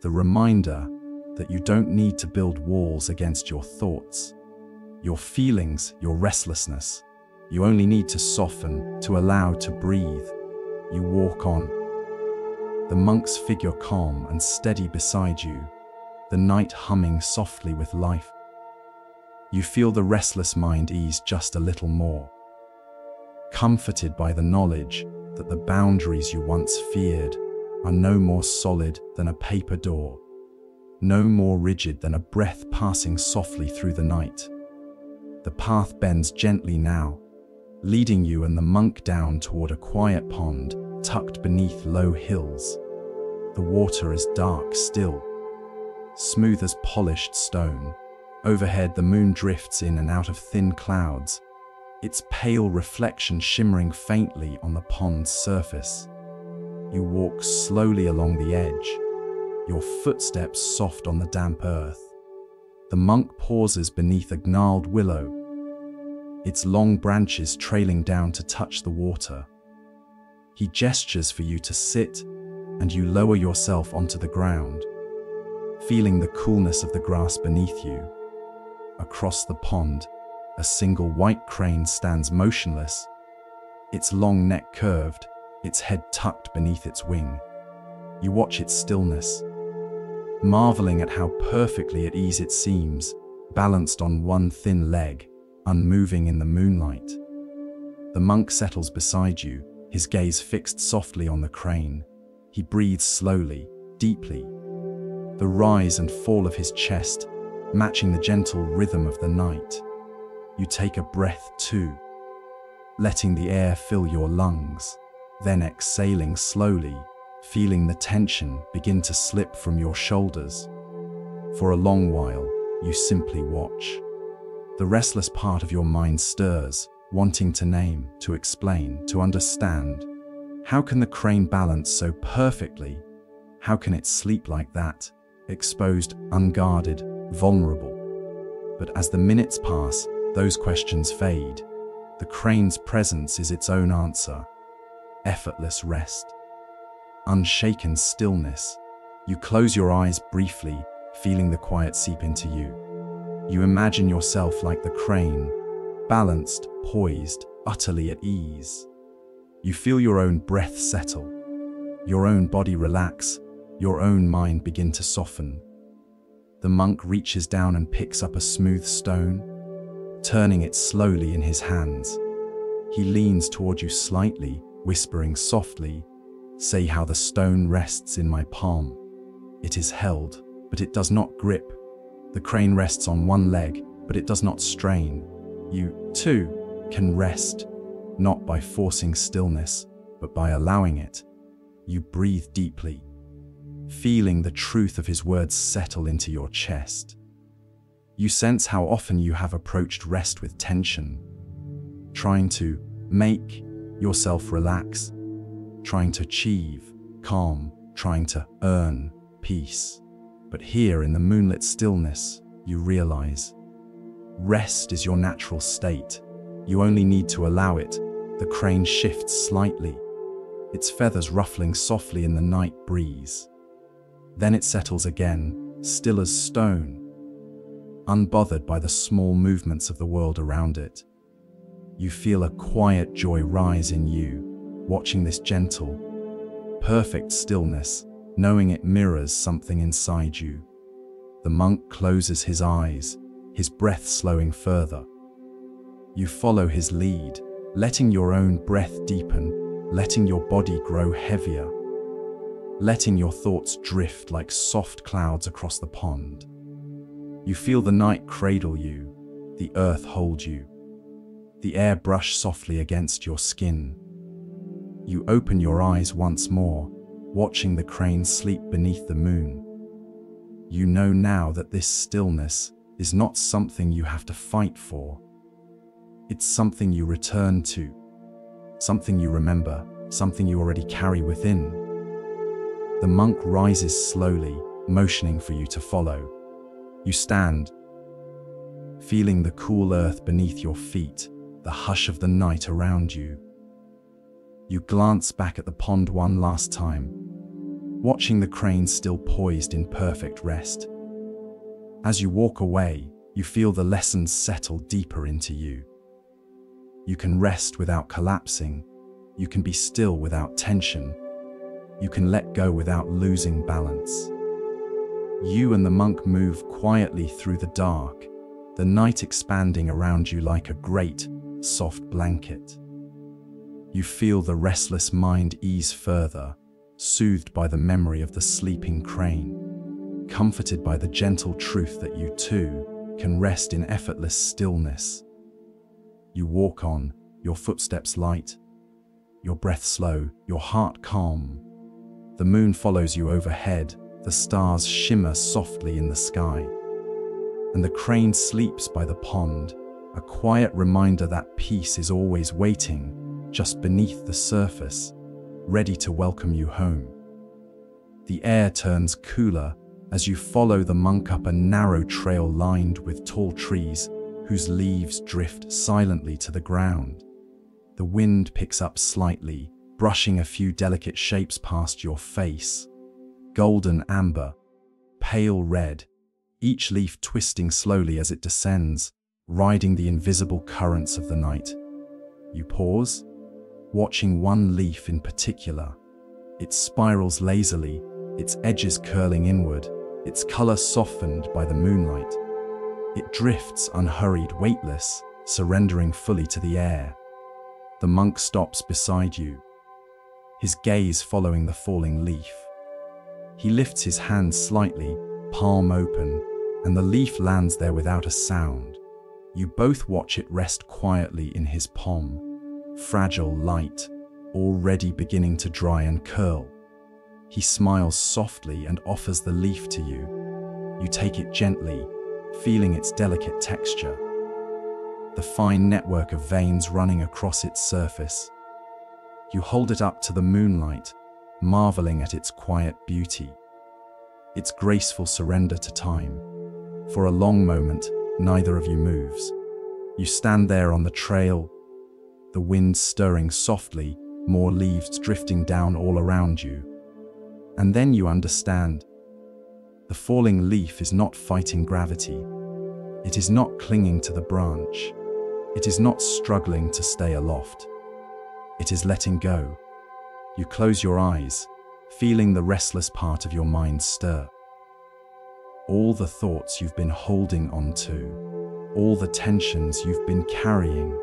The reminder that you don't need to build walls against your thoughts, your feelings, your restlessness. You only need to soften, to allow, to breathe. You walk on. The monk's figure calm and steady beside you, the night humming softly with life. You feel the restless mind ease just a little more, comforted by the knowledge that the boundaries you once feared are no more solid than a paper door, no more rigid than a breath passing softly through the night. The path bends gently now, leading you and the monk down toward a quiet pond tucked beneath low hills. The water is dark still, smooth as polished stone. Overhead, the moon drifts in and out of thin clouds, its pale reflection shimmering faintly on the pond's surface. You walk slowly along the edge, your footsteps soft on the damp earth. The monk pauses beneath a gnarled willow, its long branches trailing down to touch the water. He gestures for you to sit, and you lower yourself onto the ground, feeling the coolness of the grass beneath you. Across the pond, a single white crane stands motionless, its long neck curved, its head tucked beneath its wing. You watch its stillness, marveling at how perfectly at ease it seems, balanced on one thin leg, unmoving in the moonlight. The monk settles beside you, his gaze fixed softly on the crane. He breathes slowly, deeply, the rise and fall of his chest matching the gentle rhythm of the night. You take a breath too, letting the air fill your lungs, then exhaling slowly, feeling the tension begin to slip from your shoulders. For a long while, you simply watch. The restless part of your mind stirs, wanting to name, to explain, to understand. How can the crane balance so perfectly? How can it sleep like that, exposed, unguarded, vulnerable? But as the minutes pass, those questions fade. The crane's presence is its own answer. Effortless rest, unshaken stillness. You close your eyes briefly, feeling the quiet seep into you. You imagine yourself like the crane, balanced, poised, utterly at ease. You feel your own breath settle, your own body relax, your own mind begin to soften. The monk reaches down and picks up a smooth stone, turning it slowly in his hands. He leans toward you slightly, whispering softly, "Say how the stone rests in my palm." It is held, but it does not grip. The crane rests on one leg, but it does not strain. You, too, can rest, not by forcing stillness, but by allowing it. You breathe deeply, feeling the truth of his words settle into your chest. You sense how often you have approached rest with tension, trying to make yourself relax, trying to achieve calm, trying to earn peace. But here in the moonlit stillness, you realize rest is your natural state. You only need to allow it. The crane shifts slightly, its feathers ruffling softly in the night breeze. Then it settles again, still as stone, unbothered by the small movements of the world around it. You feel a quiet joy rise in you, watching this gentle, perfect stillness, knowing it mirrors something inside you. The monk closes his eyes, his breath slowing further. You follow his lead, letting your own breath deepen, letting your body grow heavier, letting your thoughts drift like soft clouds across the pond. You feel the night cradle you, the earth hold you, the air brush softly against your skin. You open your eyes once more, watching the crane sleep beneath the moon. You know now that this stillness is not something you have to fight for. It's something you return to, something you remember, something you already carry within. The monk rises slowly, motioning for you to follow. You stand, feeling the cool earth beneath your feet, the hush of the night around you. You glance back at the pond one last time, watching the crane still poised in perfect rest. As you walk away, you feel the lessons settle deeper into you. You can rest without collapsing. You can be still without tension. You can let go without losing balance. You and the monk move quietly through the dark, the night expanding around you like a great, soft blanket. You feel the restless mind ease further, soothed by the memory of the sleeping crane, comforted by the gentle truth that you too can rest in effortless stillness. You walk on, your footsteps light, your breath slow, your heart calm. The moon follows you overhead, the stars shimmer softly in the sky, and the crane sleeps by the pond, a quiet reminder that peace is always waiting just beneath the surface, ready to welcome you home. The air turns cooler as you follow the monk up a narrow trail lined with tall trees whose leaves drift silently to the ground. The wind picks up slightly, brushing a few delicate shapes past your face. Golden amber, pale red, each leaf twisting slowly as it descends, riding the invisible currents of the night. You pause, watching one leaf in particular. It spirals lazily, its edges curling inward, its color softened by the moonlight. It drifts unhurried, weightless, surrendering fully to the air. The monk stops beside you, his gaze following the falling leaf. He lifts his hand slightly, palm open, and the leaf lands there without a sound. You both watch it rest quietly in his palm, fragile, light, already beginning to dry and curl. He smiles softly and offers the leaf to you. You take it gently, feeling its delicate texture, the fine network of veins running across its surface. You hold it up to the moonlight, marveling at its quiet beauty, its graceful surrender to time. For a long moment, neither of you moves. You stand there on the trail, the wind stirring softly, more leaves drifting down all around you. And then you understand. The falling leaf is not fighting gravity. It is not clinging to the branch. It is not struggling to stay aloft. It is letting go. You close your eyes, feeling the restless part of your mind stir. All the thoughts you've been holding on to, all the tensions you've been carrying,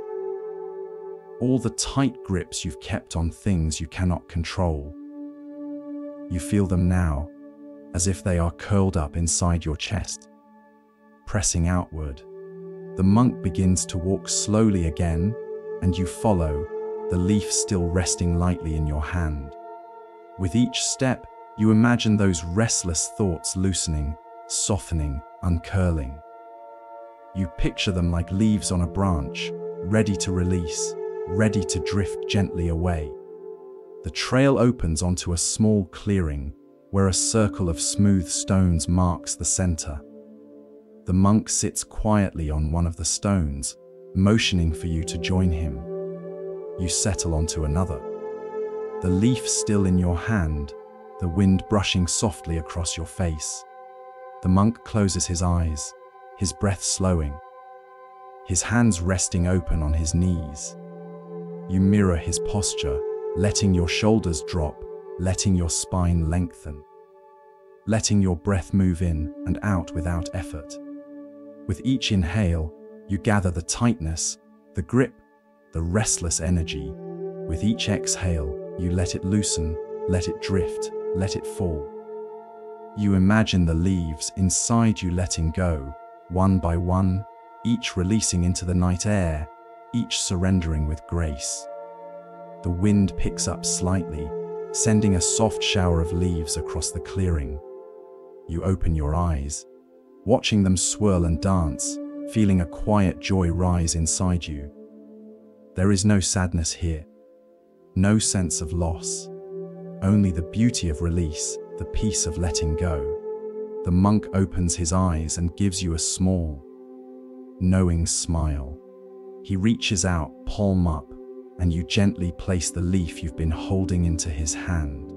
all the tight grips you've kept on things you cannot control. You feel them now, as if they are curled up inside your chest. Pressing outward, the monk begins to walk slowly again, and you follow, the leaf still resting lightly in your hand. With each step, you imagine those restless thoughts loosening, softening, uncurling. You picture them like leaves on a branch, ready to release, ready to drift gently away. The trail opens onto a small clearing, where a circle of smooth stones marks the center. The monk sits quietly on one of the stones, motioning for you to join him. You settle onto another. The leaf still in your hand, the wind brushing softly across your face. The monk closes his eyes, his breath slowing, his hands resting open on his knees. You mirror his posture, letting your shoulders drop, letting your spine lengthen, letting your breath move in and out without effort. With each inhale, you gather the tightness, the grip, the restless energy. With each exhale, you let it loosen, let it drift, let it fall. You imagine the leaves inside you letting go, one by one, each releasing into the night air, each surrendering with grace. The wind picks up slightly, sending a soft shower of leaves across the clearing. You open your eyes, watching them swirl and dance, feeling a quiet joy rise inside you. There is no sadness here, no sense of loss, only the beauty of release, the peace of letting go. The monk opens his eyes and gives you a small, knowing smile. He reaches out, palm up, and you gently place the leaf you've been holding into his hand.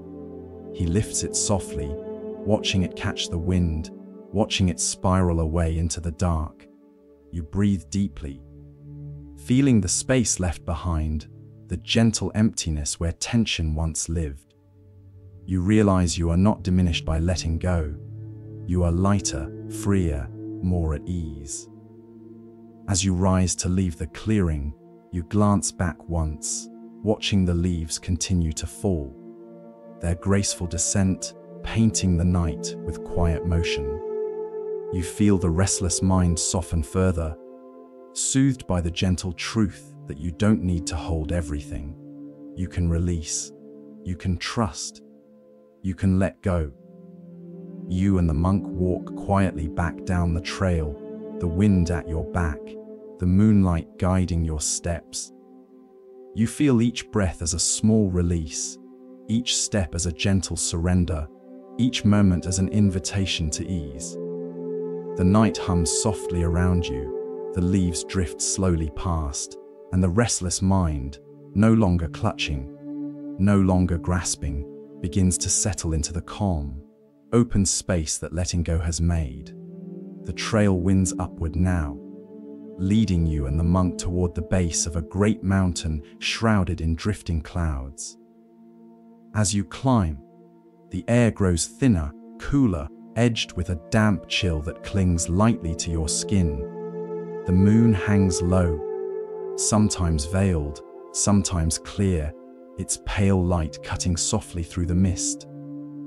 He lifts it softly, watching it catch the wind, watching it spiral away into the dark. You breathe deeply, feeling the space left behind, the gentle emptiness where tension once lived. You realize you are not diminished by letting go. You are lighter, freer, more at ease. As you rise to leave the clearing, you glance back once, watching the leaves continue to fall, their graceful descent painting the night with quiet motion. You feel the restless mind soften further, soothed by the gentle truth that you don't need to hold everything. You can release, you can trust, you can let go. You and the monk walk quietly back down the trail, the wind at your back, the moonlight guiding your steps. You feel each breath as a small release, each step as a gentle surrender, each moment as an invitation to ease. The night hums softly around you, the leaves drift slowly past, and the restless mind, no longer clutching, no longer grasping, begins to settle into the calm, open space that letting go has made. The trail winds upward now, leading you and the monk toward the base of a great mountain shrouded in drifting clouds. As you climb, the air grows thinner, cooler, edged with a damp chill that clings lightly to your skin. The moon hangs low, sometimes veiled, sometimes clear, its pale light cutting softly through the mist.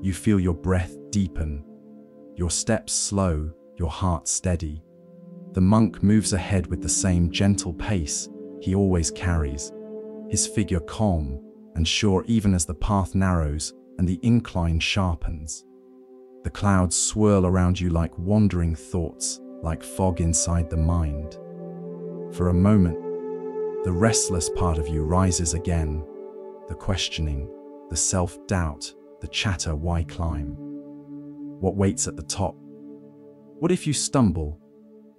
You feel your breath deepen, your steps slow, your heart steady. The monk moves ahead with the same gentle pace he always carries, his figure calm and sure even as the path narrows and the incline sharpens. The clouds swirl around you like wandering thoughts, like fog inside the mind. For a moment, the restless part of you rises again, the questioning, the self-doubt, the chatter, why climb? What waits at the top? What if you stumble?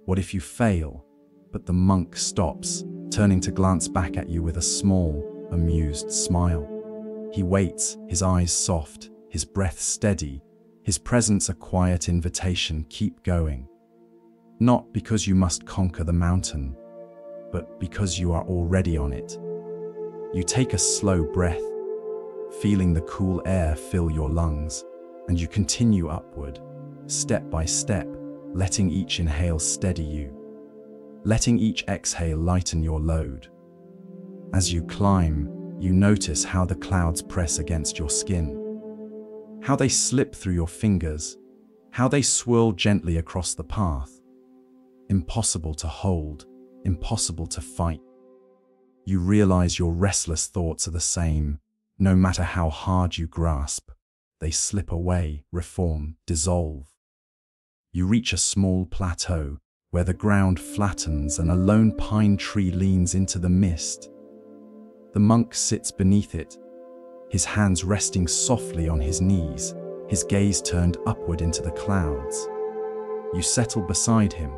What if you fail? But the monk stops, turning to glance back at you with a small, amused smile. He waits, his eyes soft, his breath steady, his presence a quiet invitation, keep going. not because you must conquer the mountain, but because you are already on it. You take a slow breath, feeling the cool air fill your lungs, and you continue upward, step by step, letting each inhale steady you, letting each exhale lighten your load. As you climb, you notice how the clouds press against your skin, how they slip through your fingers, how they swirl gently across the path. Impossible to hold, impossible to fight. You realize your restless thoughts are the same, no matter how hard you grasp. They slip away, reform, dissolve. You reach a small plateau where the ground flattens and a lone pine tree leans into the mist. The monk sits beneath it, his hands resting softly on his knees, his gaze turned upward into the clouds. You settle beside him,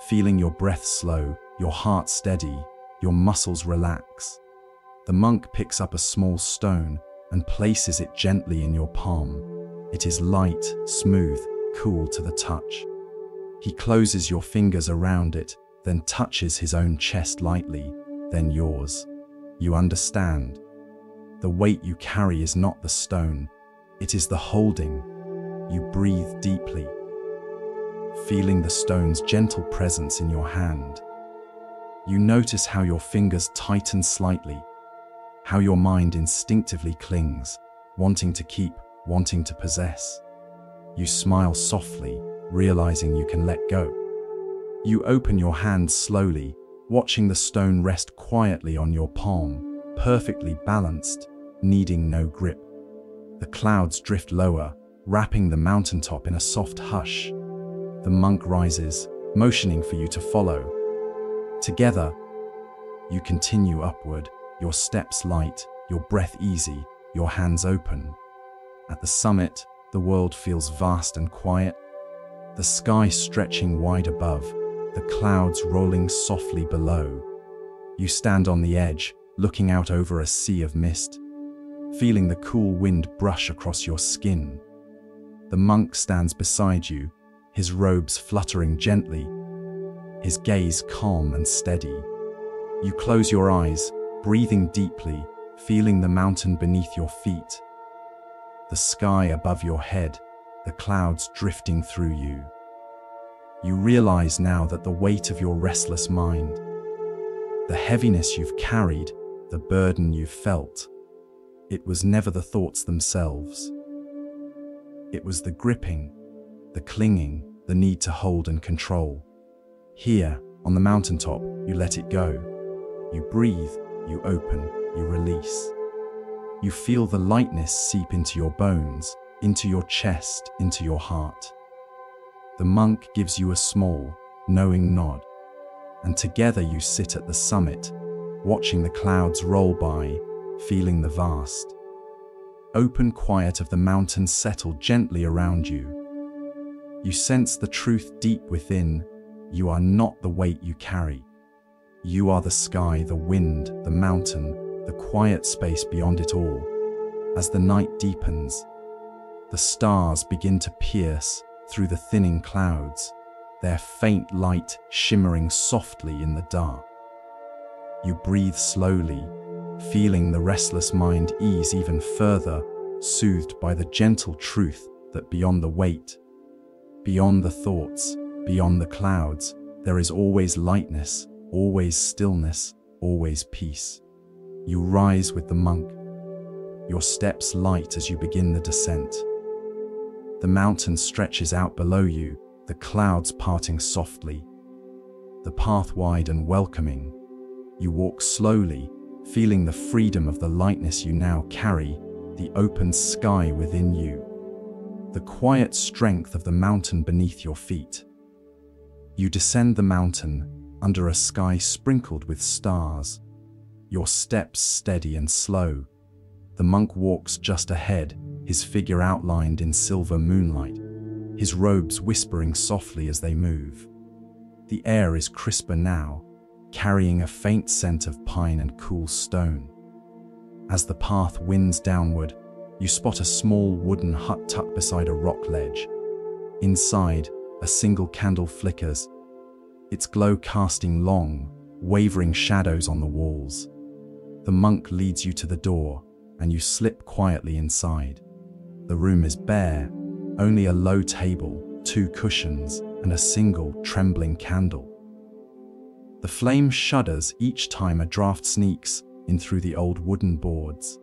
feeling your breath slow, your heart steady, your muscles relax. The monk picks up a small stone and places it gently in your palm. It is light, smooth, cool to the touch. He closes your fingers around it, then touches his own chest lightly, then yours. You understand. The weight you carry is not the stone, it is the holding. You breathe deeply, feeling the stone's gentle presence in your hand. You notice how your fingers tighten slightly, how your mind instinctively clings, wanting to keep, wanting to possess. You smile softly, realizing you can let go. You open your hand slowly, watching the stone rest quietly on your palm, perfectly balanced, needing no grip. The clouds drift lower, wrapping the mountaintop in a soft hush. The monk rises, motioning for you to follow. Together, you continue upward, your steps light, your breath easy, your hands open. At the summit, the world feels vast and quiet, the sky stretching wide above, the clouds rolling softly below. You stand on the edge, looking out over a sea of mist, feeling the cool wind brush across your skin. The monk stands beside you, his robes fluttering gently, his gaze calm and steady. You close your eyes, breathing deeply, feeling the mountain beneath your feet, the sky above your head, the clouds drifting through you. You realize now that the weight of your restless mind, the heaviness you've carried, the burden you've felt, it was never the thoughts themselves. It was the gripping, the clinging, the need to hold and control. Here, on the mountaintop, you let it go. You breathe, you open, you release. You feel the lightness seep into your bones, into your chest, into your heart. The monk gives you a small, knowing nod, and together you sit at the summit, watching the clouds roll by, feeling the vast, open quiet of the mountains settle gently around you. You sense the truth deep within. You are not the weight you carry. You are the sky, the wind, the mountain, the quiet space beyond it all. As the night deepens, the stars begin to pierce through the thinning clouds, their faint light shimmering softly in the dark. You breathe slowly, feeling the restless mind ease even further, soothed by the gentle truth that beyond the weight, beyond the thoughts, beyond the clouds, there is always lightness, always stillness, always peace. You rise with the monk, your steps light as you begin the descent. The mountain stretches out below you, the clouds parting softly, the path wide and welcoming. You walk slowly, feeling the freedom of the lightness you now carry, the open sky within you, the quiet strength of the mountain beneath your feet. You descend the mountain under a sky sprinkled with stars, your steps steady and slow. The monk walks just ahead, his figure outlined in silver moonlight, his robes whispering softly as they move. The air is crisper now, carrying a faint scent of pine and cool stone. As the path winds downward, you spot a small wooden hut tucked beside a rock ledge. Inside, a single candle flickers, its glow casting long, wavering shadows on the walls. The monk leads you to the door, and you slip quietly inside. The room is bare, only a low table, 2 cushions, and a single, trembling candle. The flame shudders each time a draft sneaks in through the old wooden boards,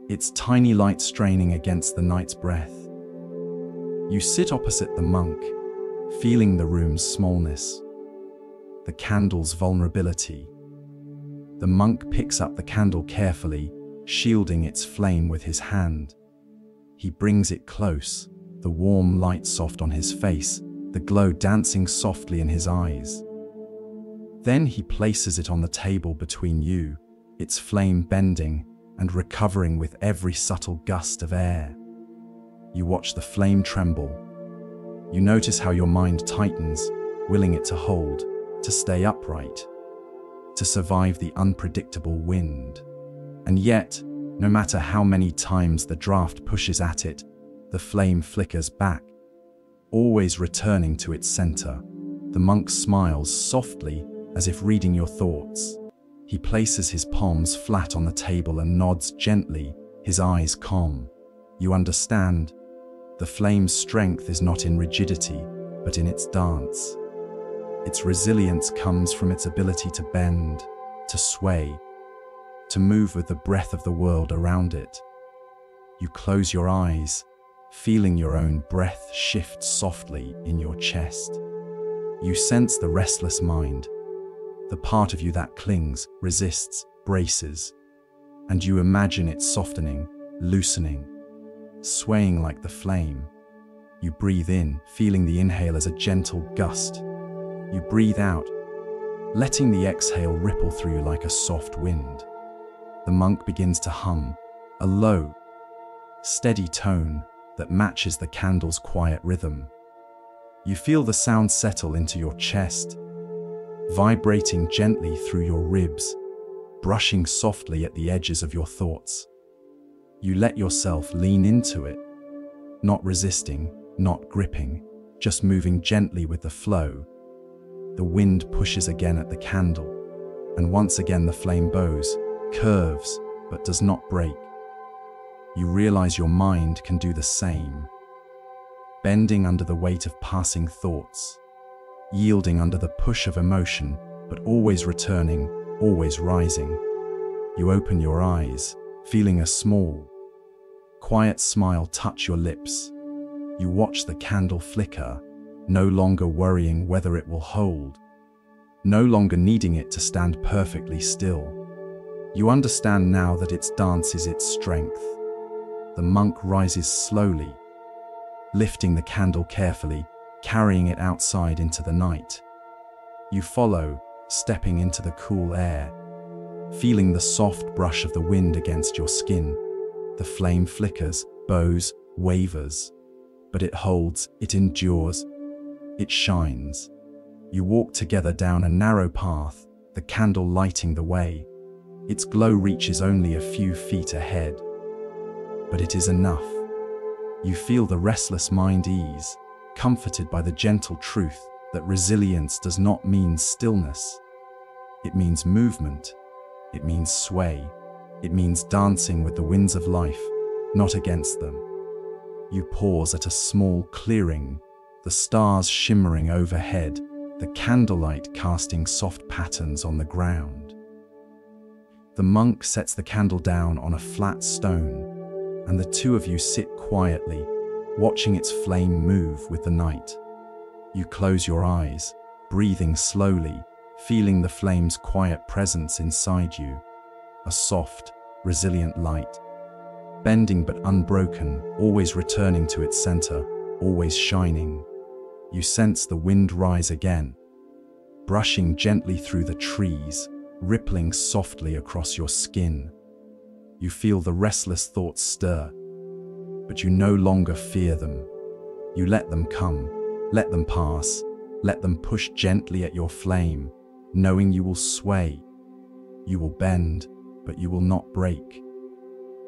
its tiny light straining against the night's breath. You sit opposite the monk, feeling the room's smallness, the candle's vulnerability. The monk picks up the candle carefully, shielding its flame with his hand. He brings it close, the warm light soft on his face, the glow dancing softly in his eyes. Then he places it on the table between you, its flame bending and recovering with every subtle gust of air. You watch the flame tremble. You notice how your mind tightens, willing it to hold, to stay upright, to survive the unpredictable wind. And yet, no matter how many times the draft pushes at it, the flame flickers back, always returning to its center. The monk smiles softly, as if reading your thoughts. He places his palms flat on the table and nods gently, his eyes calm. You understand. The flame's strength is not in rigidity, but in its dance. Its resilience comes from its ability to bend, to sway, to move with the breath of the world around it. You close your eyes, feeling your own breath shift softly in your chest. You sense the restless mind, the part of you that clings, resists, braces, and you imagine it softening, loosening, swaying like the flame. You breathe in, feeling the inhale as a gentle gust. You breathe out, letting the exhale ripple through you like a soft wind. The monk begins to hum, a low, steady tone that matches the candle's quiet rhythm. You feel the sound settle into your chest, vibrating gently through your ribs, brushing softly at the edges of your thoughts. You let yourself lean into it, not resisting, not gripping, just moving gently with the flow. The wind pushes again at the candle, and once again the flame bows, curves, but does not break. You realize your mind can do the same, bending under the weight of passing thoughts, yielding under the push of emotion, but always returning, always rising. You open your eyes, feeling a small, quiet smile touch your lips. You watch the candle flicker, no longer worrying whether it will hold, no longer needing it to stand perfectly still. You understand now that its dance is its strength. The monk rises slowly, lifting the candle carefully, carrying it outside into the night. You follow, stepping into the cool air, feeling the soft brush of the wind against your skin. The flame flickers, bows, wavers, but it holds, it endures, it shines. You walk together down a narrow path, the candle lighting the way. Its glow reaches only a few feet ahead, but it is enough. You feel the restless mind ease, comforted by the gentle truth that resilience does not mean stillness. It means movement. It means sway. It means dancing with the winds of life, not against them. You pause at a small clearing, the stars shimmering overhead, the candlelight casting soft patterns on the ground. The monk sets the candle down on a flat stone, and the two of you sit quietly, watching its flame move with the night. You close your eyes, breathing slowly, feeling the flame's quiet presence inside you. A soft, resilient light, bending but unbroken, always returning to its center, always shining. You sense the wind rise again, brushing gently through the trees, rippling softly across your skin. You feel the restless thoughts stir, but you no longer fear them. You let them come, let them pass, let them push gently at your flame, knowing you will sway, you will bend, but you will not break.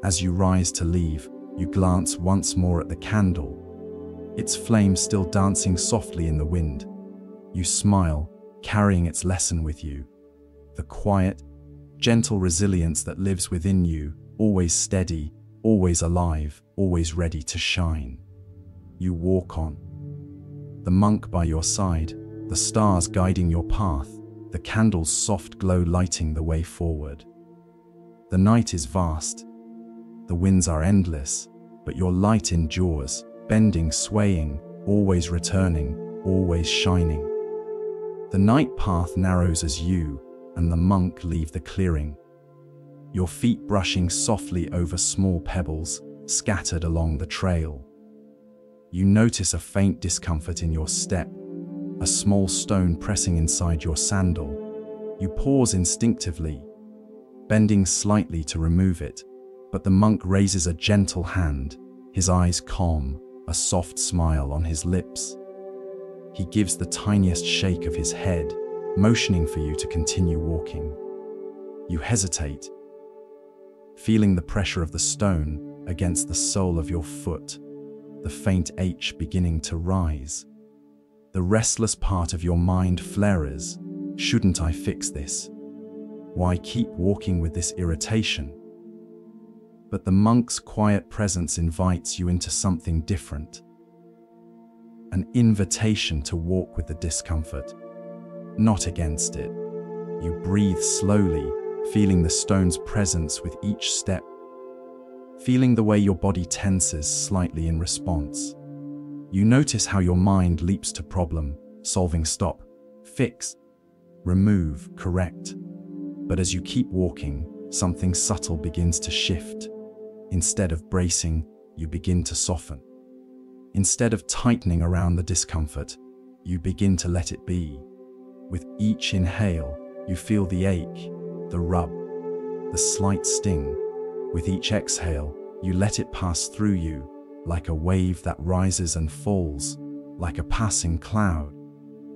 As you rise to leave, you glance once more at the candle, its flame still dancing softly in the wind. You smile, carrying its lesson with you. The quiet, gentle resilience that lives within you, always steady, always alive, always ready to shine. You walk on. The monk by your side, the stars guiding your path, the candle's soft glow lighting the way forward. The night is vast. The winds are endless, but your light endures, bending, swaying, always returning, always shining. The night path narrows as you and the monk leave the clearing, your feet brushing softly over small pebbles scattered along the trail. You notice a faint discomfort in your step, a small stone pressing inside your sandal. You pause instinctively, bending slightly to remove it, but the monk raises a gentle hand, his eyes calm, a soft smile on his lips. He gives the tiniest shake of his head, motioning for you to continue walking. You hesitate, feeling the pressure of the stone against the sole of your foot, the faint ache beginning to rise. The restless part of your mind flares. Shouldn't I fix this? Why keep walking with this irritation? But the monk's quiet presence invites you into something different. An invitation to walk with the discomfort, not against it. You breathe slowly, feeling the stone's presence with each step, feeling the way your body tenses slightly in response. You notice how your mind leaps to problem, solving, stop, fix, remove, correct. But as you keep walking, something subtle begins to shift. Instead of bracing, you begin to soften. Instead of tightening around the discomfort, you begin to let it be. With each inhale, you feel the ache, the rub, the slight sting. With each exhale, you let it pass through you, like a wave that rises and falls, like a passing cloud,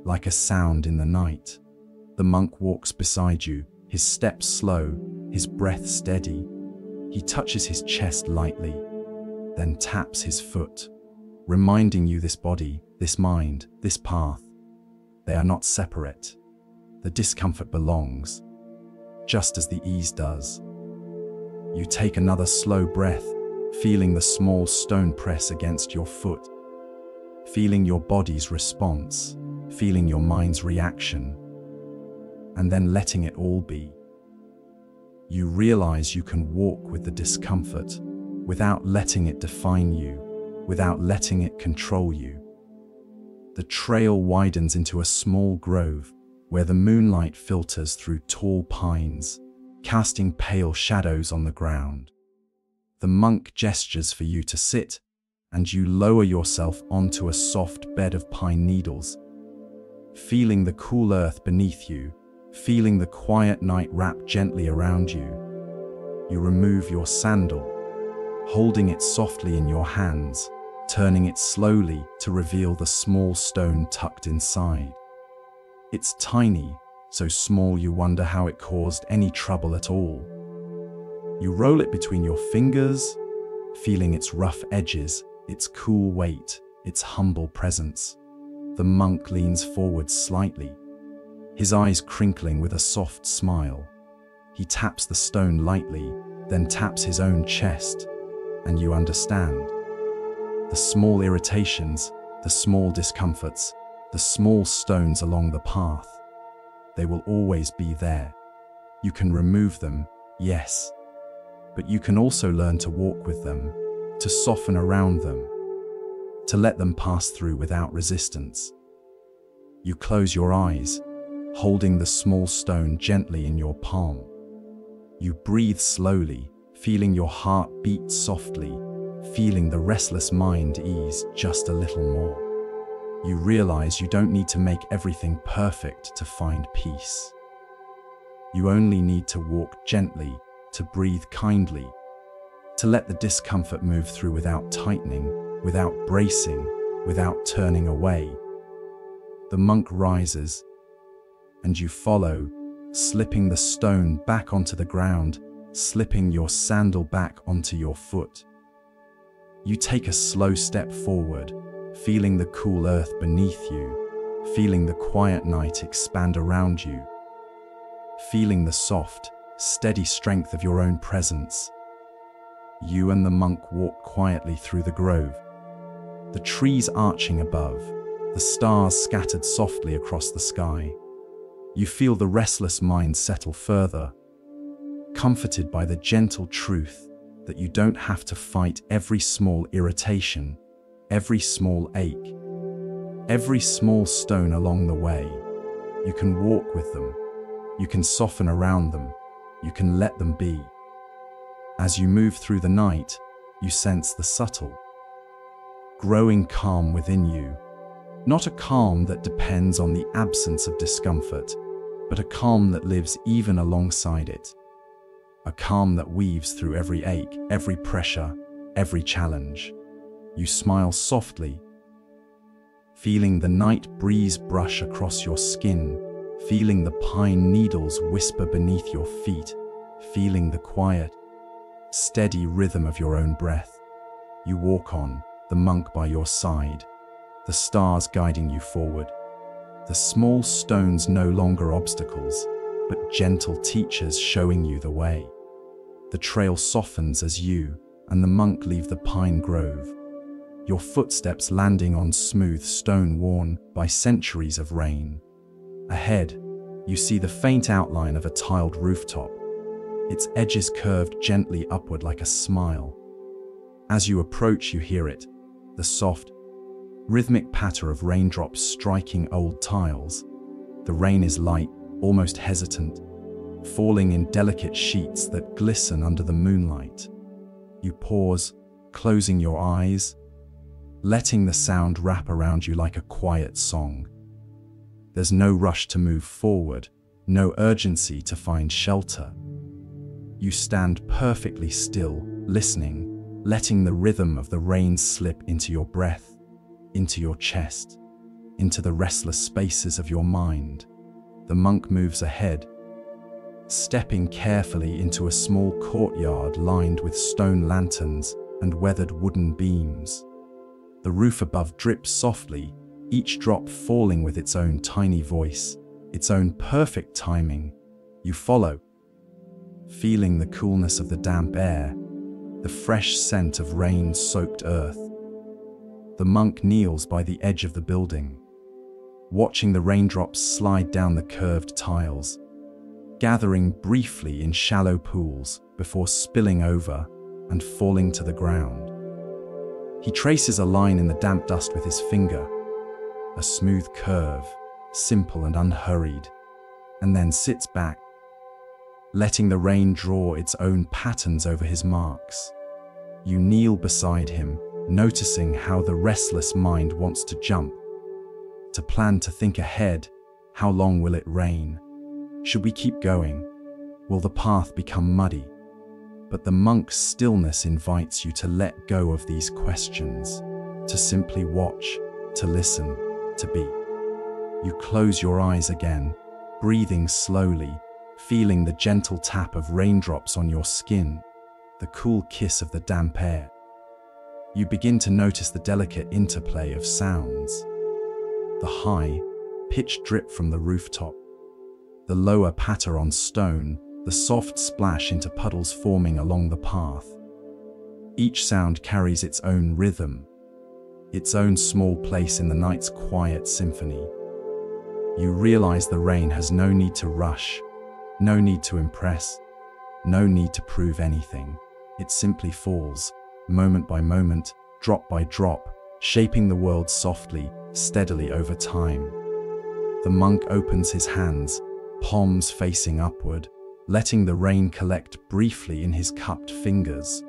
like a sound in the night. The monk walks beside you, his steps slow, his breath steady. He touches his chest lightly, then taps his foot, reminding you this body, this mind, this path, they are not separate. The discomfort belongs, just as the ease does. You take another slow breath, feeling the small stone press against your foot, feeling your body's response, feeling your mind's reaction, and then letting it all be. You realize you can walk with the discomfort without letting it define you, without letting it control you. The trail widens into a small grove where the moonlight filters through tall pines, casting pale shadows on the ground. The monk gestures for you to sit, and you lower yourself onto a soft bed of pine needles, feeling the cool earth beneath you, feeling the quiet night wrap gently around you. You remove your sandal, holding it softly in your hands, turning it slowly to reveal the small stone tucked inside. It's tiny, so small you wonder how it caused any trouble at all. You roll it between your fingers, feeling its rough edges, its cool weight, its humble presence. The monk leans forward slightly, his eyes crinkling with a soft smile. He taps the stone lightly, then taps his own chest, and you understand. The small irritations, the small discomforts, the small stones along the path, they will always be there. You can remove them, yes, but you can also learn to walk with them, to soften around them, to let them pass through without resistance. You close your eyes, holding the small stone gently in your palm. You breathe slowly, feeling your heart beat softly, feeling the restless mind ease just a little more. You realize you don't need to make everything perfect to find peace. You only need to walk gently, to breathe kindly, to let the discomfort move through without tightening, without bracing, without turning away. The monk rises, and you follow, slipping the stone back onto the ground, slipping your sandal back onto your foot. You take a slow step forward, feeling the cool earth beneath you, feeling the quiet night expand around you, feeling the soft, steady strength of your own presence. You and the monk walk quietly through the grove, the trees arching above, the stars scattered softly across the sky. You feel the restless mind settle further, comforted by the gentle truth that you don't have to fight every small irritation, every small ache, every small stone along the way. You can walk with them, you can soften around them, you can let them be. As you move through the night, you sense the subtle, growing calm within you. Not a calm that depends on the absence of discomfort, but a calm that lives even alongside it. A calm that weaves through every ache, every pressure, every challenge. You smile softly, feeling the night breeze brush across your skin, feeling the pine needles whisper beneath your feet, feeling the quiet, steady rhythm of your own breath. You walk on, the monk by your side, the stars guiding you forward. The small stones no longer obstacles, but gentle teachers showing you the way. The trail softens as you and the monk leave the pine grove, your footsteps landing on smooth stone worn by centuries of rain. Ahead, you see the faint outline of a tiled rooftop, its edges curved gently upward like a smile. As you approach, you hear it, the soft, rhythmic patter of raindrops striking old tiles. The rain is light, almost hesitant, falling in delicate sheets that glisten under the moonlight. You pause, closing your eyes, letting the sound wrap around you like a quiet song. There's no rush to move forward, no urgency to find shelter. You stand perfectly still, listening, letting the rhythm of the rain slip into your breath, into your chest, into the restless spaces of your mind. The monk moves ahead, stepping carefully into a small courtyard lined with stone lanterns and weathered wooden beams. The roof above drips softly, each drop falling with its own tiny voice, its own perfect timing. You follow, feeling the coolness of the damp air, the fresh scent of rain-soaked earth. The monk kneels by the edge of the building, watching the raindrops slide down the curved tiles, gathering briefly in shallow pools before spilling over and falling to the ground. He traces a line in the damp dust with his finger, a smooth curve, simple and unhurried, and then sits back, letting the rain draw its own patterns over his marks. You kneel beside him, noticing how the restless mind wants to jump, to plan, to think ahead. How long will it rain? Should we keep going? Will the path become muddy? But the monk's stillness invites you to let go of these questions, to simply watch, to listen, to be. You close your eyes again, breathing slowly, feeling the gentle tap of raindrops on your skin, the cool kiss of the damp air. You begin to notice the delicate interplay of sounds. The high, pitched drip from the rooftop, the lower patter on stone, the soft splash into puddles forming along the path. Each sound carries its own rhythm, its own small place in the night's quiet symphony. You realize the rain has no need to rush, no need to impress, no need to prove anything. It simply falls, moment by moment, drop by drop, shaping the world softly, steadily over time. The monk opens his hands, palms facing upward, letting the rain collect briefly in his cupped fingers.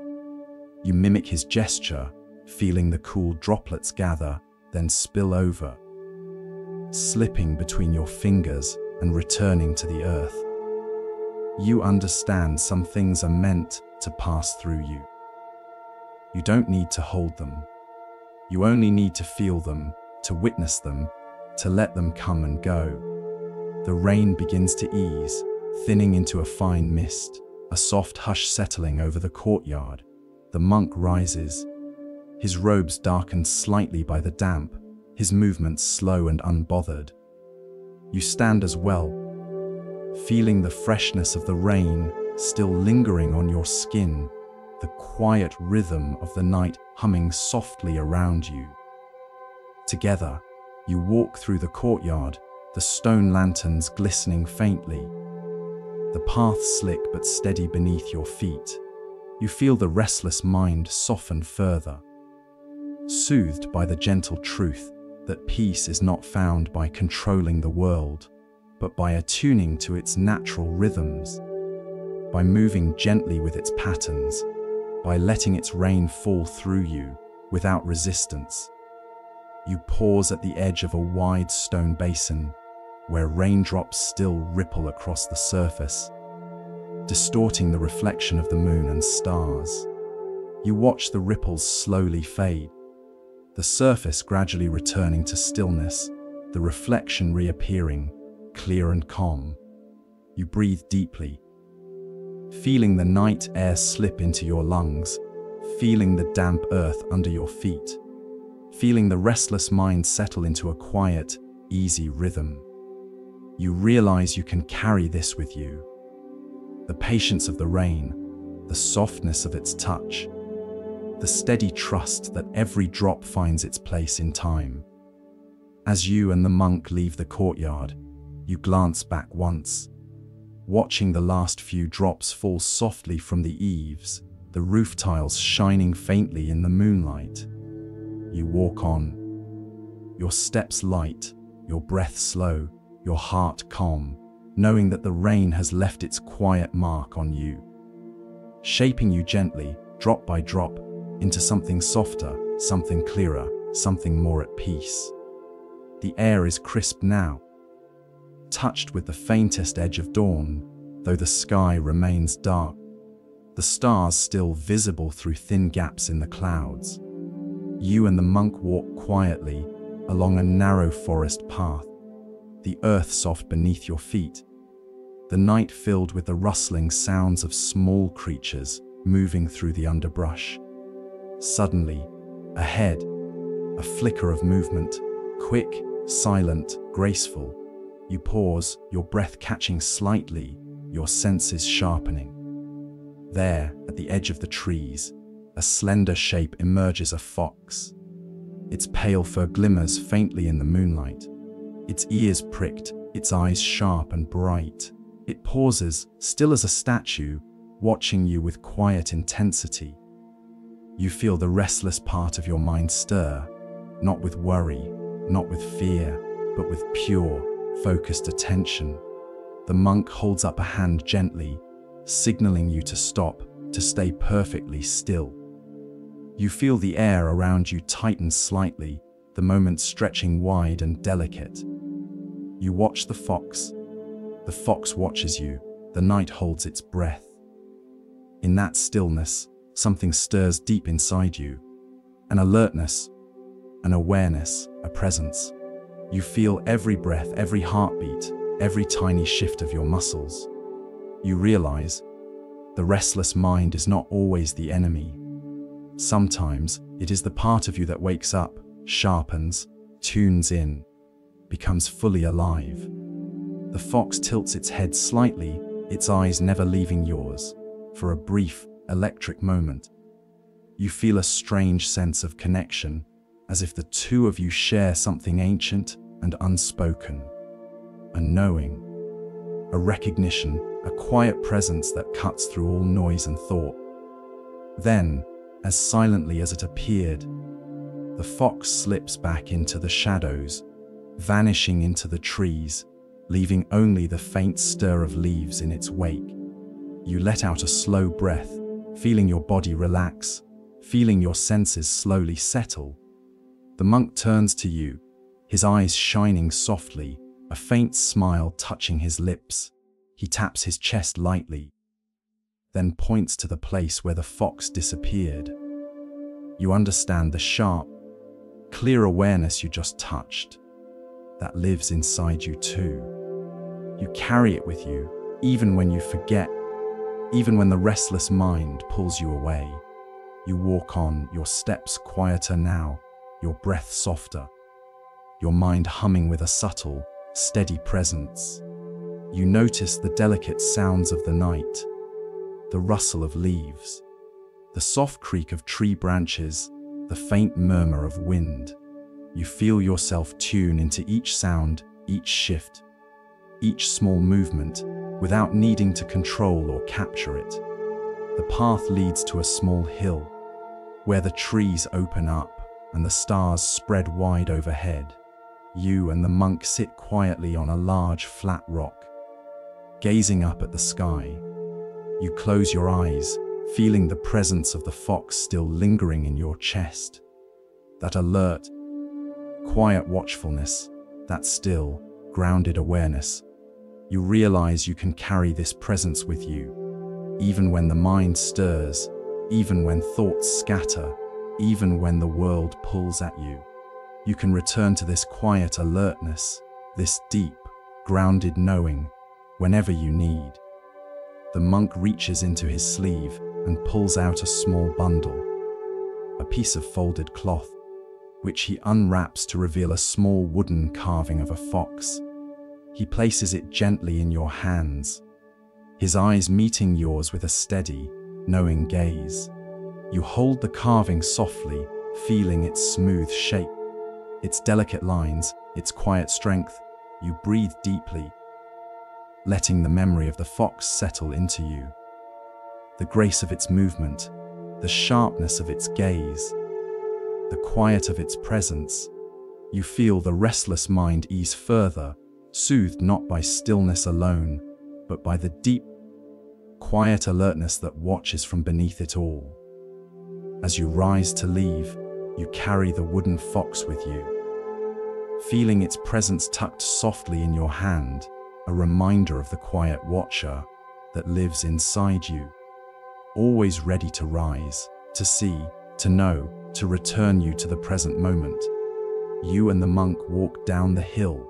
You mimic his gesture, feeling the cool droplets gather, then spill over, slipping between your fingers and returning to the earth. You understand some things are meant to pass through you. You don't need to hold them. You only need to feel them, to witness them, to let them come and go. The rain begins to ease, thinning into a fine mist, a soft hush settling over the courtyard. The monk rises, his robes darkened slightly by the damp, his movements slow and unbothered. You stand as well, feeling the freshness of the rain still lingering on your skin, the quiet rhythm of the night humming softly around you. Together, you walk through the courtyard, the stone lanterns glistening faintly. The path slick but steady beneath your feet. You feel the restless mind soften further, soothed by the gentle truth that peace is not found by controlling the world, but by attuning to its natural rhythms, by moving gently with its patterns, by letting its rain fall through you without resistance. You pause at the edge of a wide stone basin where raindrops still ripple across the surface, distorting the reflection of the moon and stars. You watch the ripples slowly fade, the surface gradually returning to stillness, the reflection reappearing, clear and calm. You breathe deeply, feeling the night air slip into your lungs, feeling the damp earth under your feet, feeling the restless mind settle into a quiet, easy rhythm. You realize you can carry this with you. The patience of the rain, the softness of its touch, the steady trust that every drop finds its place in time. As you and the monk leave the courtyard, you glance back once, watching the last few drops fall softly from the eaves, the roof tiles shining faintly in the moonlight. You walk on, your steps light, your breath slow, your heart calm, knowing that the rain has left its quiet mark on you, shaping you gently, drop by drop, into something softer, something clearer, something more at peace. The air is crisp now, touched with the faintest edge of dawn, though the sky remains dark, the stars still visible through thin gaps in the clouds. You and the monk walk quietly along a narrow forest path, the earth soft beneath your feet, the night filled with the rustling sounds of small creatures moving through the underbrush. Suddenly, ahead, a flicker of movement, quick, silent, graceful. You pause, your breath catching slightly, your senses sharpening. There, at the edge of the trees, a slender shape emerges, a fox. Its pale fur glimmers faintly in the moonlight. Its ears pricked, its eyes sharp and bright. It pauses, still as a statue, watching you with quiet intensity. You feel the restless part of your mind stir, not with worry, not with fear, but with pure, focused attention. The monk holds up a hand gently, signaling you to stop, to stay perfectly still. You feel the air around you tighten slightly, the moment stretching wide and delicate. You watch the fox. The fox watches you, the night holds its breath. In that stillness, something stirs deep inside you, an alertness, an awareness, a presence. You feel every breath, every heartbeat, every tiny shift of your muscles. You realize the restless mind is not always the enemy. Sometimes it is the part of you that wakes up, sharpens, tunes in, becomes fully alive. The fox tilts its head slightly, its eyes never leaving yours. For a brief, electric moment, you feel a strange sense of connection, as if the two of you share something ancient and unspoken. A knowing, a recognition, a quiet presence that cuts through all noise and thought. Then, as silently as it appeared, the fox slips back into the shadows, vanishing into the trees, leaving only the faint stir of leaves in its wake. You let out a slow breath, feeling your body relax, feeling your senses slowly settle. The monk turns to you, his eyes shining softly, a faint smile touching his lips. He taps his chest lightly, then points to the place where the fox disappeared. You understand the sharp, clear awareness you just touched, that lives inside you too. You carry it with you, even when you forget, even when the restless mind pulls you away. You walk on, your steps quieter now, your breath softer. your mind humming with a subtle, steady presence. You notice the delicate sounds of the night, the rustle of leaves, the soft creak of tree branches, the faint murmur of wind. You feel yourself tune into each sound, each shift, each small movement, without needing to control or capture it. The path leads to a small hill, where the trees open up and the stars spread wide overhead. You and the monk sit quietly on a large flat rock, gazing up at the sky. You close your eyes, feeling the presence of the fox still lingering in your chest. That alert, quiet watchfulness, that still, grounded awareness. You realize you can carry this presence with you, even when the mind stirs, even when thoughts scatter, even when the world pulls at you. You can return to this quiet alertness, this deep, grounded knowing, whenever you need. The monk reaches into his sleeve and pulls out a small bundle, a piece of folded cloth, which he unwraps to reveal a small wooden carving of a fox. He places it gently in your hands, his eyes meeting yours with a steady, knowing gaze. You hold the carving softly, feeling its smooth shape, its delicate lines, its quiet strength. You breathe deeply, letting the memory of the fox settle into you. The grace of its movement, the sharpness of its gaze, the quiet of its presence. You feel the restless mind ease further, soothed not by stillness alone, but by the deep, quiet alertness that watches from beneath it all. As you rise to leave, you carry the wooden fox with you, feeling its presence tucked softly in your hand, a reminder of the quiet watcher that lives inside you, always ready to rise, to see, to know, to return you to the present moment. You and the monk walk down the hill,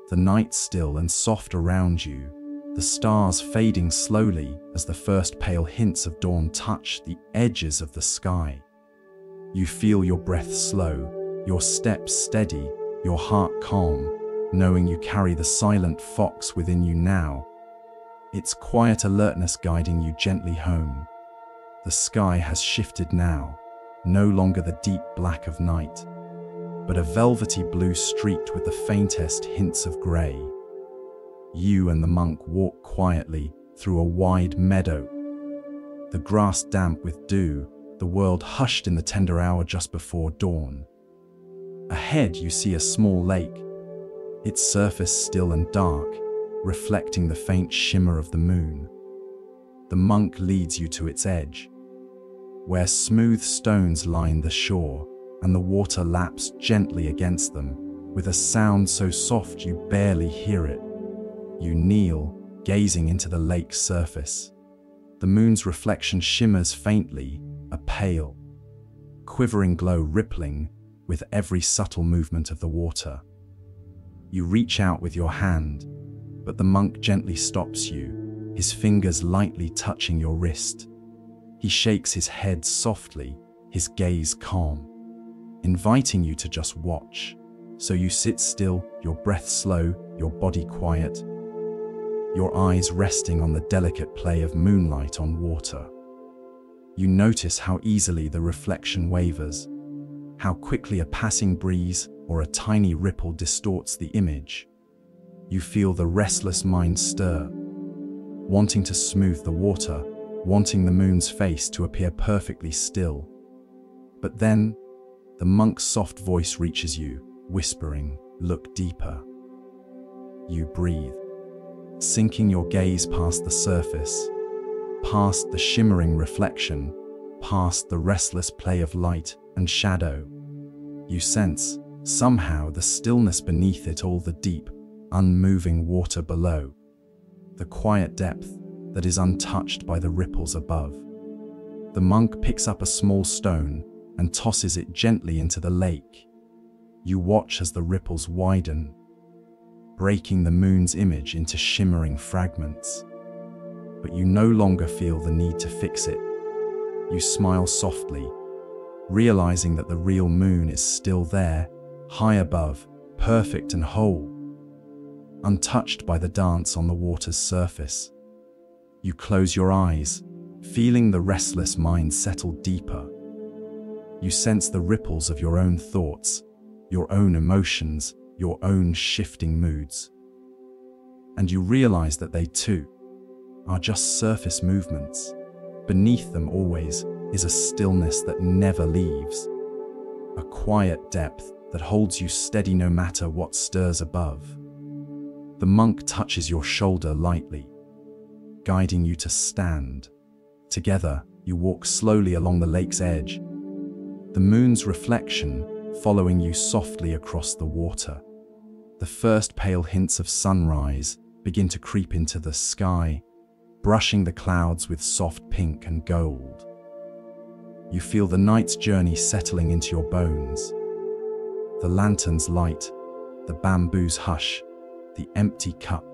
the night still and soft around you, the stars fading slowly as the first pale hints of dawn touch the edges of the sky. You feel your breath slow, your steps steady, your heart calm, knowing you carry the silent fox within you now, its quiet alertness guiding you gently home. The sky has shifted now, no longer the deep black of night, but a velvety blue streaked with the faintest hints of grey. You and the monk walk quietly through a wide meadow, the grass damp with dew, the world hushed in the tender hour just before dawn. Ahead you see a small lake, its surface still and dark, reflecting the faint shimmer of the moon. The monk leads you to its edge, where smooth stones line the shore and the water laps gently against them, with a sound so soft you barely hear it. You kneel, gazing into the lake's surface. The moon's reflection shimmers faintly, a pale, quivering glow rippling with every subtle movement of the water. You reach out with your hand, but the monk gently stops you, his fingers lightly touching your wrist. He shakes his head softly, his gaze calm, inviting you to just watch. So you sit still, your breath slow, your body quiet, your eyes resting on the delicate play of moonlight on water. You notice how easily the reflection wavers, how quickly a passing breeze or a tiny ripple distorts the image. You feel the restless mind stir, wanting to smooth the water, wanting the moon's face to appear perfectly still. But then, the monk's soft voice reaches you, whispering, "Look deeper." You breathe, sinking your gaze past the surface, past the shimmering reflection, past the restless play of light and shadow. You sense, somehow, the stillness beneath it all, the deep, unmoving water below, the quiet depth that is untouched by the ripples above. The monk picks up a small stone and tosses it gently into the lake. You watch as the ripples widen, breaking the moon's image into shimmering fragments. But you no longer feel the need to fix it. You smile softly, realizing that the real moon is still there, high above, perfect and whole, untouched by the dance on the water's surface. You close your eyes, feeling the restless mind settle deeper. You sense the ripples of your own thoughts, your own emotions, your own shifting moods. And you realize that they too are just surface movements. Beneath them always is a stillness that never leaves, a quiet depth that holds you steady no matter what stirs above. The monk touches your shoulder lightly, guiding you to stand. Together, you walk slowly along the lake's edge, the moon's reflection following you softly across the water. The first pale hints of sunrise begin to creep into the sky, brushing the clouds with soft pink and gold. You feel the night's journey settling into your bones. The lantern's light, the bamboo's hush, the empty cup,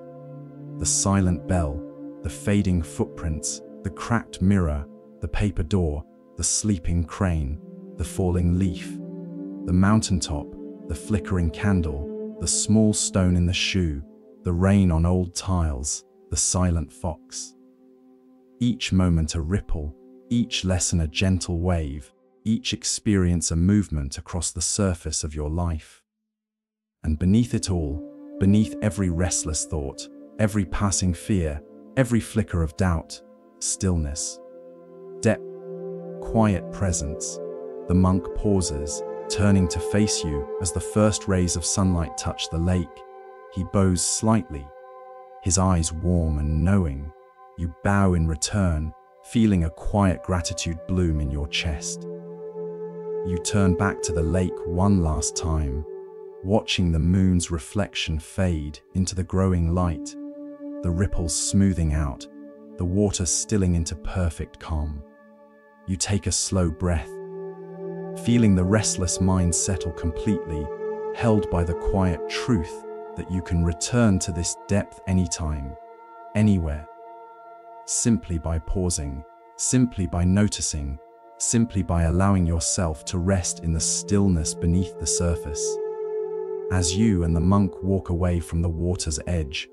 the silent bell, the fading footprints, the cracked mirror, the paper door, the sleeping crane, the falling leaf, the mountaintop, the flickering candle, the small stone in the shoe, the rain on old tiles, the silent fox. Each moment a ripple, each lesson a gentle wave, each experience a movement across the surface of your life. And beneath it all, beneath every restless thought, every passing fear, every flicker of doubt, stillness, depth, quiet presence. The monk pauses, turning to face you as the first rays of sunlight touch the lake. He bows slightly, his eyes warm and knowing. You bow in return, feeling a quiet gratitude bloom in your chest. You turn back to the lake one last time, watching the moon's reflection fade into the growing light, the ripples smoothing out, the water stilling into perfect calm. You take a slow breath, feeling the restless mind settle completely, held by the quiet truth that you can return to this depth anytime, anywhere. Simply by pausing, simply by noticing, simply by allowing yourself to rest in the stillness beneath the surface. As you and the monk walk away from the water's edge,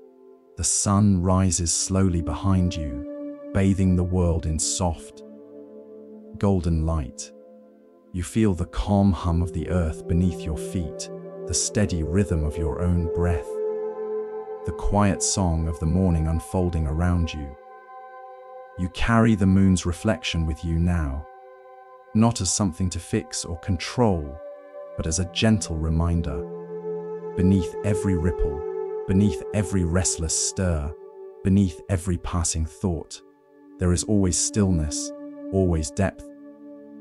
the sun rises slowly behind you, bathing the world in soft, golden light. You feel the calm hum of the earth beneath your feet, the steady rhythm of your own breath, the quiet song of the morning unfolding around you. You carry the moon's reflection with you now, not as something to fix or control, but as a gentle reminder. Beneath every ripple, beneath every restless stir, beneath every passing thought, there is always stillness, always depth,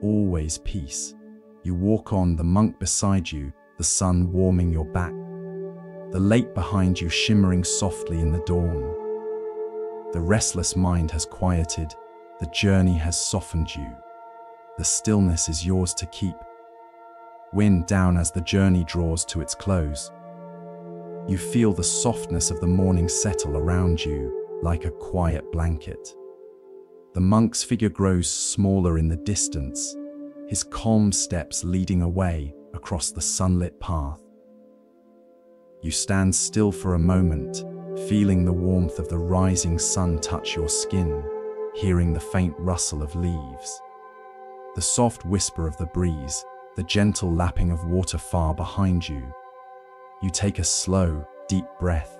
always peace. You walk on, the monk beside you, the sun warming your back, the lake behind you shimmering softly in the dawn. The restless mind has quieted, the journey has softened you. The stillness is yours to keep. Wind down as the journey draws to its close. You feel the softness of the morning settle around you like a quiet blanket. The monk's figure grows smaller in the distance, his calm steps leading away across the sunlit path. You stand still for a moment, feeling the warmth of the rising sun touch your skin, hearing the faint rustle of leaves, the soft whisper of the breeze, the gentle lapping of water far behind you. You take a slow, deep breath,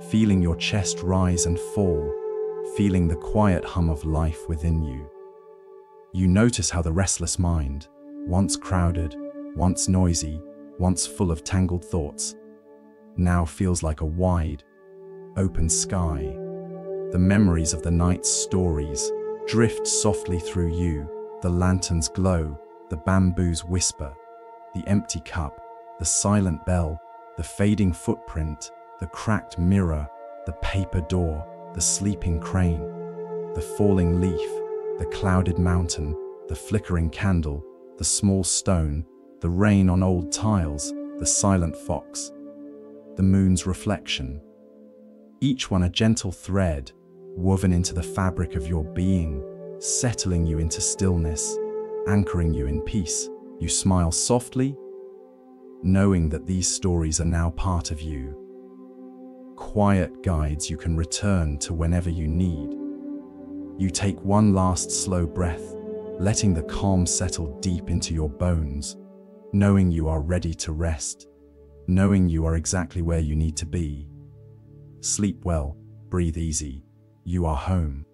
feeling your chest rise and fall, feeling the quiet hum of life within you. You notice how the restless mind, once crowded, once noisy, once full of tangled thoughts, now feels like a wide, open sky. The memories of the night's stories drift softly through you, the lantern's glow, the bamboo's whisper, the empty cup, the silent bell, the fading footprint, the cracked mirror, the paper door, the sleeping crane, the falling leaf, the clouded mountain, the flickering candle, the small stone, the rain on old tiles, the silent fox, the moon's reflection. Each one a gentle thread, woven into the fabric of your being, settling you into stillness, anchoring you in peace. You smile softly, knowing that these stories are now part of you. Quiet guides you can return to whenever you need. You take one last slow breath, letting the calm settle deep into your bones, knowing you are ready to rest, knowing you are exactly where you need to be. Sleep well, breathe easy. You are home.